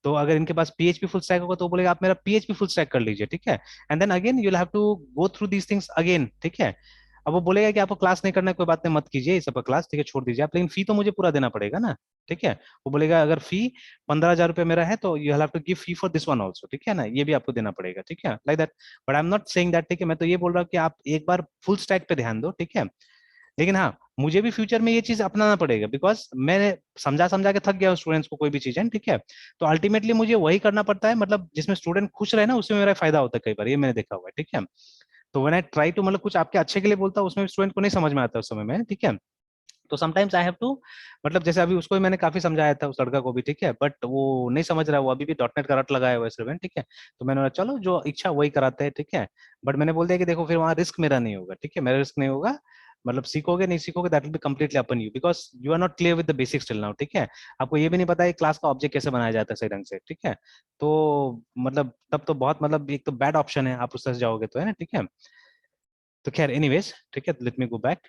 तो अगर इनके पास PHP फुल स्टैक होगा तो वो बोलेगा आप मेरा PHP फुल स्टैक कर लीजिए, ठीक है। And then again you will have to go through these things again, ठीक है। अब वो बोलेगा कि आपको क्लास नहीं करना है, कोई बात नहीं, मत कीजिए ये सब का क्लास, ठीक है, छोड़ दीजिए आप, लेकिन फी तो मुझे पूरा देना पड़ेगा ना, ठीक है। वो बोलेगा अगर फी 15,000 रुपये मेरा है तो you have to give fee for this one also, ठीक है ना, ये भी आपको देना पड़ेगा, ठीक है, like that. But I am not saying that, ठीक है, मैं तो ये बोल रहा हूँ कि आप एक बार फुल स्टैक पे ध्यान दो, ठीक है। लेकिन हाँ, मुझे भी फ्यूचर में ये चीज अपनाना पड़ेगा, बिकॉज मैंने समझा समझा के थक गया हूँ स्टूडेंट्स को कोई भी चीज है, ठीक है। तो अल्टीमेटली मुझे वही करना पड़ता है, मतलब जिसमें स्टूडेंट खुश रहे ना उसमें मेरा फायदा होता है कई बार, ये मैंने देखा हुआ है, ठीक है। तो व्हेन आई ट्राई टू मतलब कुछ आपके अच्छे के लिए बोलता हूँ, उसमें स्टूडेंट को नहीं समझ में आता उस समय में, ठीक है। तो समटाइम्स आई हैव टू, मतलब जैसे अभी उसको भी मैंने काफी समझाया था उस लड़का को भी, ठीक है, बट वो नहीं समझ रहा है, वो अभी भी डॉट नेट का रट लगाया हुआ है स्टूडेंट, ठीक है। तो मैंने बोला चलो जो इच्छा वही कराते हैं, ठीक है। बट मैंने बोल दिया कि देखो फिर वहाँ रिस्क मेरा नहीं होगा, ठीक है, मेरा रिस्क नहीं होगा, मतलब सीखोगे नहीं सीखोगे that will be completely upon you, because you are not clear with the basics till now, ठीक है। आपको ये भी नहीं पता है क्लास का ऑब्जेक्ट कैसे बनाया जाता है सही ढंग से, ठीक है। तो मतलब तब तो बहुत, मतलब एक तो बैड ऑप्शन है, आप उस तरह से जाओगे तो, है ना, ठीक है। तो खैर एनीवेज, ठीक है, लेट मी गो बैक।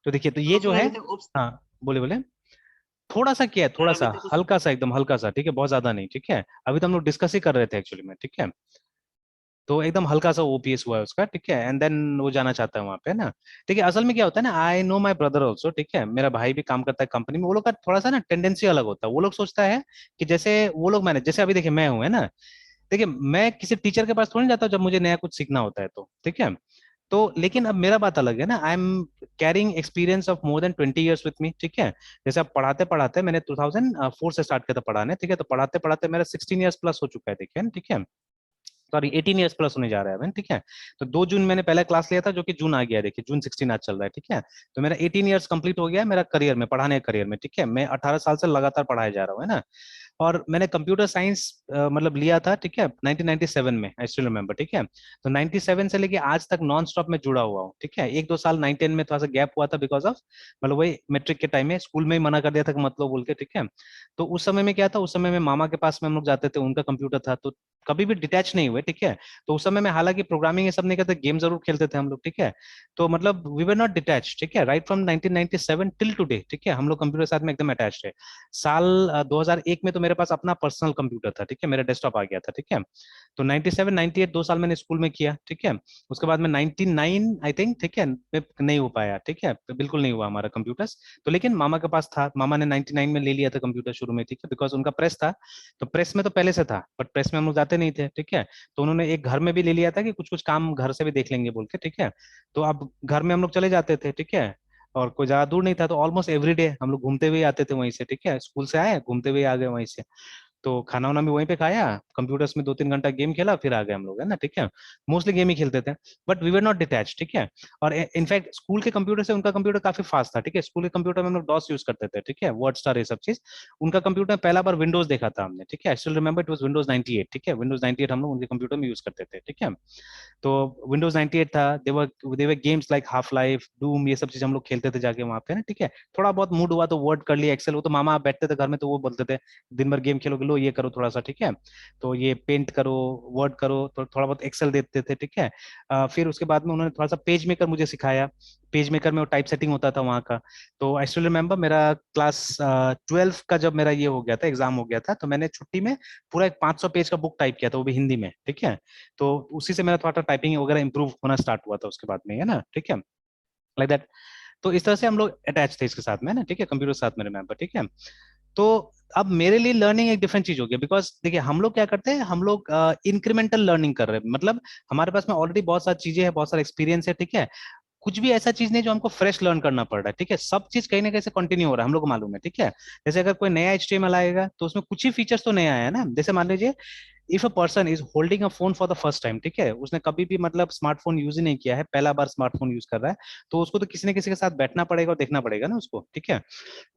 तो देखिए, तो ये जो उसमें है, अभी तक हाँ, बोले बोले, थोड़ा सा क्या है, थोड़ा अभी सा तक उस हल्का सा, एकदम हल्का सा, ठीक है, बहुत ज्यादा नहीं, ठीक है। अभी तो हम लोग डिस्कस ही कर रहे थे एक्चुअली में, ठीक है। तो एकदम हल्का सा OPS हुआ है उसका, ठीक है, एंड देन वो जाना चाहता है वहां पे ना। ठीक है, असल में क्या होता है ना, I know my brother also, ठीक है, मेरा भाई भी काम करता है कंपनी में, वो लोग का थोड़ा सा ना टेंडेंसी अलग होता है। वो लोग सोचता है कि जैसे वो लोग मैंने, जैसे अभी देखिए मैं हूं, है ना, देखिए मैं किसी टीचर के पास थोड़ी जाता हूँ जब मुझे नया कुछ सीखना होता है तो, ठीक है। तो लेकिन अब मेरा बात अलग है ना, I am carrying experience of more than 20 years with me, ठीक है। जैसे अब पढ़ाते पढ़ाते मैंने 2004 से स्टार्ट किया था पढ़ाने, ठीक है, तो पढ़ाते पढ़ाते मेरा 16 years प्लस हो चुका है, देखिए, ठीक है। सॉरी 18 ईयर्स प्लस होने जा रहा है अभी, ठीक है। तो 2 जून मैंने पहला क्लास लिया था, जो कि जून आ गया, देखिए जून 16 आज चल रहा है, ठीक है। तो मेरा 18 ईयर्स कंप्लीट हो गया है मेरा करियर में, पढ़ाने के करियर में, ठीक है। मैं 18 साल से लगातार पढ़ाया जा रहा हूँ, है ना। और मैंने कंप्यूटर साइंस मतलब लिया था, ठीक है, 1997 में, आई स्टिल रिमेम्बर, ठीक है। तो 97 से लेके आज तक नॉन स्टॉप में जुड़ा हुआ हूँ, ठीक है। 1-2 साल 9-10 में थोड़ा सा गैप हुआ था बिकॉज ऑफ, मतलब वही मेट्रिक के टाइम में स्कूल में ही मना कर दिया था कि मतलब बोल के, ठीक है। तो उस समय में क्या था, उस समय में मामा के पास में हम लोग जाते थे, उनका कंप्यूटर था, तो कभी भी डिटैच नहीं हुए, ठीक है। तो उस समय में हालांकि प्रोग्रामिंग ये सब नहीं करते, गेम जरूर खेलते थे हम लोग, ठीक है। तो मतलब वी वर नॉट डिटैच, ठीक है, राइट फ्रॉम 1997 टिल टुडे, ठीक है, हम लोग कंप्यूटर के साथ में एकदम अटैच है। साल 2001 में तो मेरे पास अपना पर्सनल कंप्यूटर था, ठीक है, मेरा डेस्कटॉप आ गया था, ठीक है। तो 97 98 2 साल मैंने स्कूल में किया, ठीक है। उसके बाद में 99 आई थिंक, ठीक है, नहीं हो पाया, ठीक है, तो बिल्कुल नहीं हुआ हमारा कंप्यूटर्स। तो लेकिन मामा के पास था, मामा ने 99 में ले लिया था कंप्यूटर शुरू में, ठीक है, बिकॉज उनका प्रेस था। तो प्रेस में तो पहले से था, बट प्रेस में हम लोग जाते नहीं थे, ठीक है। तो उन्होंने एक घर में भी ले लिया था कि कुछ कुछ काम घर से भी देख लेंगे बोल के, ठीक है। तो अब घर में हम लोग चले जाते थे, ठीक है। और कोई ज्यादा दूर नहीं था, तो ऑलमोस्ट एवरी डे हम लोग घूमते हुए आते थे वहीं से, ठीक है, स्कूल से आए घूमते हुए आ गए वहीं से। तो खाना वाना भी वहीं पे खाया, कंप्यूटर्स में 2-3 घंटा गेम खेला, फिर आ गए हम लोग, है ना, ठीक है। मोस्टली गेम ही खेलते थे, but we were not detach, ठीक है। और इनफैक्ट स्कूल के कंप्यूटर से उनका कंप्यूटर काफी फास्ट था, ठीक है। स्कूल के कंप्यूटर में हम लोग डॉस यूज करते थे, ठीक है, वर्ड स्टार ये सब चीज। उनका कंप्यूटर में पहला बार विंडोज देखा था हमने, ठीक है, I still remember it was Windows 98, ठीक है, विंडोज 98 हम लोग उनके कंप्यूटर में यूज करते थे, ठीक है। तो विंडोज 98 था, they were games like Half Life, Doom, ये सब चीज हम लोग खेलते थे जाके वहां पे ना, ठीक है। थोड़ा बहुत मूड हुआ तो वर्ड कर लिया, एक्सेल, वो तो मामा आप बैठते थे घर में तो वो बोलते थे दिन भर गेम खेलोगे, लो ये करो थोड़ा सा, ठीक है। तो ये पेंट करो, वर्ड करो, तो थोड़ा बहुत एक्सेल देते थे, ठीक है। फिर उसके बाद में उन्होंने थोड़ा सा पेज मेकर मुझे सिखाया। पेज मेकर में वो टाइप सेटिंग होता था वहाँ का। तो आई स्टिल रिमेम्बर मेरा क्लास 12 का जब मेरा ये हो गया था, एग्जाम हो गया था, तो मैंने छुट्टी में पूरा एक 500 पेज का बुक टाइप किया था, वो भी हिंदी में, ठीक है। तो उसी से मेरा थोड़ा टाइपिंग वगैरह इंप्रूव होना स्टार्ट हुआ था उसके बाद में, है ना, ठीक है, लाइक दैट। तो इस तरह से हम लोग अटैच थे इसके साथ में ना, ठीक है, कंप्यूटर के साथ में रिमेम्बर, ठीक है। तो अब मेरे लिए लर्निंग एक डिफरेंट चीज हो गया, बिकॉज देखिए हम लोग क्या करते हैं, हम लोग इंक्रीमेंटल लर्निंग कर रहे हैं, मतलब हमारे पास में ऑलरेडी बहुत सारी चीजें हैं, बहुत सारा एक्सपीरियंस है, ठीक है। कुछ भी ऐसा चीज नहीं जो हमको फ्रेश लर्न करना पड़ रहा है, ठीक है, सब चीज कहीं ना कहीं से कंटिन्यू हो रहा है, हम लोग को मालूम है, ठीक है। जैसे अगर कोई नया HTML आएगा तो उसमें कुछ ही फीचर्स तो नया आया है ना, जैसे मान लीजिए if a person is holding a phone for the first time, ठीक है, उसने कभी भी मतलब स्मार्टफोन यूज ही नहीं किया है, पहला बार स्मार्टफोन यूज कर रहा है, तो उसको तो किसी न किसी के साथ बैठना पड़ेगा और देखना पड़ेगा ना उसको, ठीक है।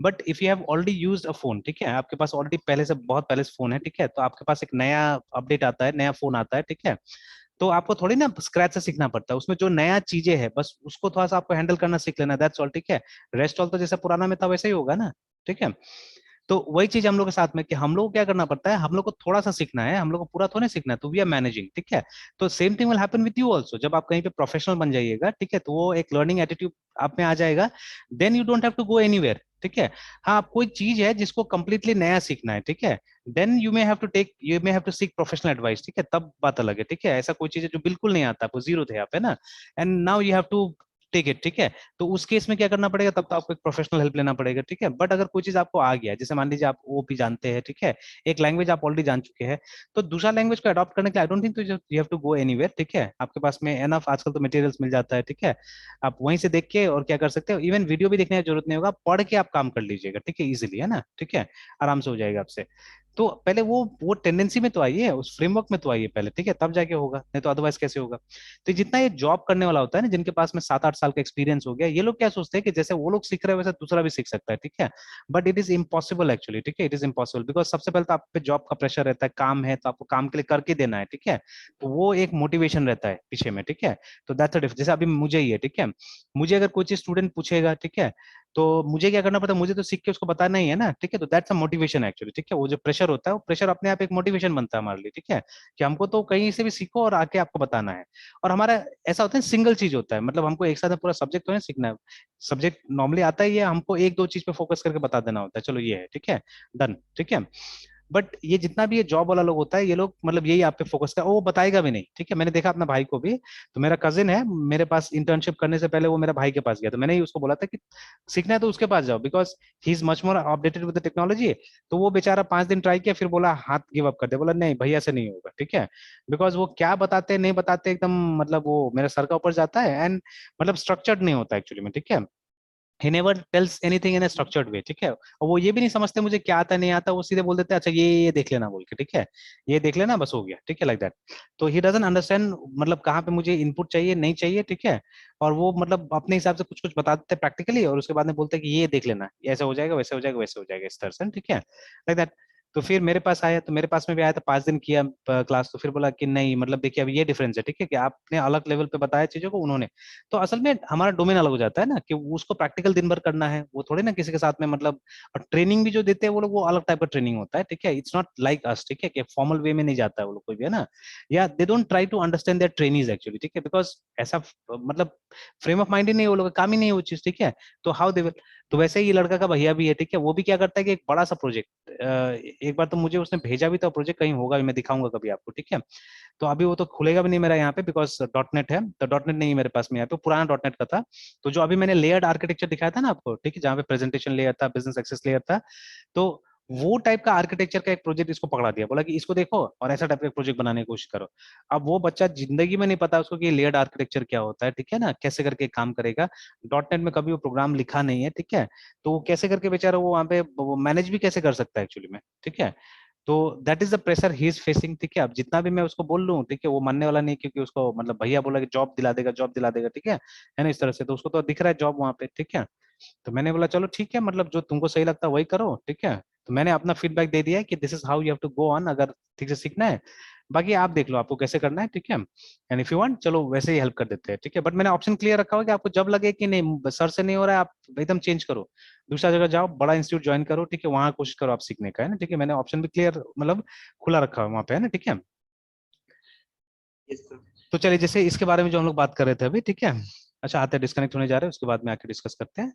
But if you have already used a phone, ठीक है, आपके पास ऑलरेडी पहले से बहुत पहले से फोन है, ठीक है, तो आपके पास एक नया अपडेट आता है, नया फोन आता है, ठीक है। तो आपको थोड़ी ना स्क्रैच से सीखना पड़ता है, उसमें जो नया चीजें है बस उसको थोड़ा सा आपको हैंडल करना सीख लेना, दैट्स ऑल, ठीक है। रेस्ट ऑल तो जैसा पुराना में था वैसे ही होगा ना, ठीक है। तो वही चीज हम लोग के साथ में कि हम लोग को क्या करना पड़ता है, हम लोग को थोड़ा सा सीखना है, हम लोग को पूरा थोड़ा सीखना है, तो वी आर मैनेजिंग, ठीक है। तो same thing will happen with you also, जब आप कहीं पे प्रोफेशनल बन जाइएगा, ठीक है, तो वो एक लर्निंग एटीट्यूड आप में आ जाएगा, then you don't have to go anywhere, ठीक है। हाँ, आप कोई चीज है जिसको कंप्लीटली नया सीखना है, ठीक है, then you may have to seek professional advice, ठीक है, तब बात अलग है, ठीक है। ऐसा कोई चीज है जो बिल्कुल नहीं आता, आपको जीरो थे आप, है ना, and now you have to take it, ठीक है। तो उस केस में क्या करना पड़ेगा, तब तो आपको एक प्रोफेशनल हेल्प लेना पड़ेगा, ठीक है। बट अगर कोई चीज आपको आ गया है, जैसे मान लीजिए आप OP जानते हैं, ठीक है, एक लैंग्वेज आप ऑलरेडी जान चुके हैं, तो दूसरा लैंग्वेज को अडॉप्ट करने के लिए I don't think you have to go anywhere, ठीक है। आपके पास में एनफ आजकल तो मटेरियल्स मिल जाता है, ठीक है। आप वहीं से देख के और क्या कर सकते हो, इवन वीडियो भी देखने की जरूरत नहीं होगा, पढ़ के आप काम कर लीजिएगा, ठीक है, इजिली, है ना, ठीक है, आराम से हो जाएगा आपसे। तो पहले वो टेंडेंसी में तो आइए, उस फ्रेमवर्क में तो आइए पहले, ठीक है, तब जाके होगा, नहीं तो अदरवाइज कैसे होगा। तो जितना ये जॉब करने वाला होता है ना, जिनके पास में 7-8 साल का एक्सपीरियंस हो गया, ये लोग क्या सोचते हैं कि जैसे वो लोग सीख रहे हैं वैसे दूसरा भी सीख सकता है, ठीक है। But it is impossible actually, ठीक है, इट इज इम्पॉसिबल, बिकॉज सबसे पहले तो आप पे जॉब का प्रेशर रहता है, काम है तो आपको काम के लिए करके देना है, ठीक है। तो वो एक मोटिवेशन रहता है पीछे में, ठीक है। तो दैट्स अ जैसे अभी मुझे ही है, ठीक है, मुझे अगर कोई चीज स्टूडेंट पूछेगा, ठीक है, तो मुझे क्या करना पड़ता है, मुझे तो सीख के उसको बताना ही है ना, ठीक है। तो दैट्स अ मोटिवेशन एक्चुअली, ठीक है। वो जो प्रेशर होता है, वो प्रेशर अपने आप एक मोटिवेशन बनता है हमारे लिए, ठीक है, कि हमको तो कहीं से भी सीखो और आके आपको बताना है। और हमारा ऐसा होता है, सिंगल चीज होता है, मतलब हमको एक साथ में पूरा सब्जेक्ट तो नहीं सीखना है। सब्जेक्ट नॉर्मली आता ही है, हमको 1-2 चीज पे फोकस करके बता देना होता है, चलो ये है, ठीक है, डन, ठीक है। बट ये जितना भी ये जॉब वाला लोग होता है, ये लोग मतलब यही आप पे फोकस कर, वो बताएगा भी नहीं, ठीक है। मैंने देखा अपना भाई को भी, तो मेरा कजिन है, मेरे पास इंटर्नशिप करने से पहले वो मेरा भाई के पास गया, तो मैंने ही उसको बोला था कि सीखना है तो उसके पास जाओ, because he is much more updated with the technology. तो वो बेचारा 5 दिन ट्राई किया, फिर बोला हाथ गिव अप कर दे, बोला नहीं भैया से नहीं होगा, ठीक है। बिकॉज वो क्या बताते नहीं बताते एकदम, मतलब वो मेरे सर का ऊपर जाता है, एंड मतलब स्ट्रक्चर्ड नहीं होता एक्चुअली में, ठीक है। he never tells anything in a structured way, ठीक है। और वो ये भी नहीं समझते मुझे क्या आता नहीं आता, वो सीधे बोल देते हैं अच्छा ये देख लेना बोल के, ठीक है, ये देख लेना बस हो गया, ठीक है, लाइक दैट। तो ही डजंट अंडरस्टैंड मतलब कहाँ पे मुझे इनपुट चाहिए नहीं चाहिए, ठीक है। और वो मतलब अपने हिसाब से कुछ कुछ बता देते हैं प्रैक्टिकली, और उसके बाद में बोलते हैं कि ये देख लेना, ऐसा हो जाएगा वैसे हो जाएगा वैसे हो जाएगा इस तरह से, ठीक है, लाइक दैट। तो फिर मेरे पास आया, तो मेरे पास में भी आया था, 5 दिन किया क्लास, तो फिर बोला कि नहीं मतलब देखिए अब ये डिफरेंस है, ठीक है, कि आपने अलग लेवल पे बताया चीजों को, उन्होंने। तो असल में हमारा डोमेन अलग हो जाता है ना, कि उसको प्रैक्टिकल दिन भर करना है, वो थोड़े ना किसी के साथ में मतलब। और ट्रेनिंग भी जो देते हैं वो लोग, वो अलग टाइप का ट्रेनिंग होता है, ठीक है, इट्स नॉट लाइक अस, ठीक है, कि फॉर्मल वे में नहीं जाता है वो लोग कोई भी, है ना। या they don't try to understand their trainees actually, ठीक है, बिकॉज ऐसा मतलब फ्रेम ऑफ माइंड ही नहीं है, वो लोग का काम ही नहीं है वो चीज, ठीक है। तो हाउ दे विल। तो वैसे ही ये लड़का का भैया भी है, ठीक है, वो भी क्या करता है कि एक बड़ा सा प्रोजेक्ट, एक बार तो मुझे उसने भेजा भी था प्रोजेक्ट, कहीं होगा भी, मैं दिखाऊंगा कभी आपको, ठीक है। तो अभी वो तो खुलेगा भी नहीं मेरा यहाँ पे, बिकॉज डॉट नेट है, तो डॉट नेट नहीं है मेरे पास में, यहाँ पे पुराना डॉट नेट का था। तो जो अभी मैंने लेयर्ड आर्किटेक्चर दिखाया था ना आपको, ठीक है, जहाँ पे प्रेजेंटेशन लेयर था, बिजनेस एक्सेस लेयर था, तो वो टाइप का आर्किटेक्चर का एक प्रोजेक्ट इसको पकड़ा दिया, बोला कि इसको देखो और ऐसा टाइप का प्रोजेक्ट बनाने की कोशिश करो। अब वो बच्चा जिंदगी में नहीं पता उसको कि लेयर्ड आर्किटेक्चर क्या होता है, ठीक है ना, कैसे करके काम करेगा। डॉट नेट में कभी वो प्रोग्राम लिखा नहीं है, ठीक है। तो वो कैसे करके बेचारा वो वहाँ पे मैनेज भी कैसे कर सकता है एक्चुअली में, ठीक है। तो that is the pressure he is facing, ठीक है। अब जितना भी मैं उसको बोल लूँ, ठीक है, वो मानने वाला नहीं, क्योंकि उसको मतलब भैया बोला कि जॉब दिला देगा जॉब दिला देगा, ठीक है ना, इस तरह से। तो उसको तो दिख रहा है जॉब वहां पे, ठीक है। तो मैंने बोला चलो ठीक है, मतलब जो तुमको सही लगता है वही करो, ठीक है। तो मैंने अपना फीडबैक दे दिया है कि this is how you have to go on, अगर ठीक से सीखना है। बाकी आप देख लो आपको कैसे करना है, ठीक है। एंड इफ यू वांट चलो वैसे ही हेल्प कर देते हैं, ठीक है। बट मैंने ऑप्शन क्लियर रखा हुआ कि आपको जब लगे कि नहीं सर से नहीं हो रहा है, आप एकदम चेंज करो, दूसरा जगह जाओ, बड़ा इंस्टीट्यूट ज्वाइन करो, ठीक है, वहां कोशिश करो आप सीखने का, है ना, ठीक है। मैंने ऑप्शन भी क्लियर मतलब खुला रखा है वहां पे, है ना, ठीक है। Yes sir. तो चलिए जैसे इसके बारे में जो हम लोग बात कर रहे थे अभी, ठीक है। अच्छा आते हैं, डिस्कनेक्ट होने जा रहे हैं, उसके बाद में आके डिस्कस करते हैं।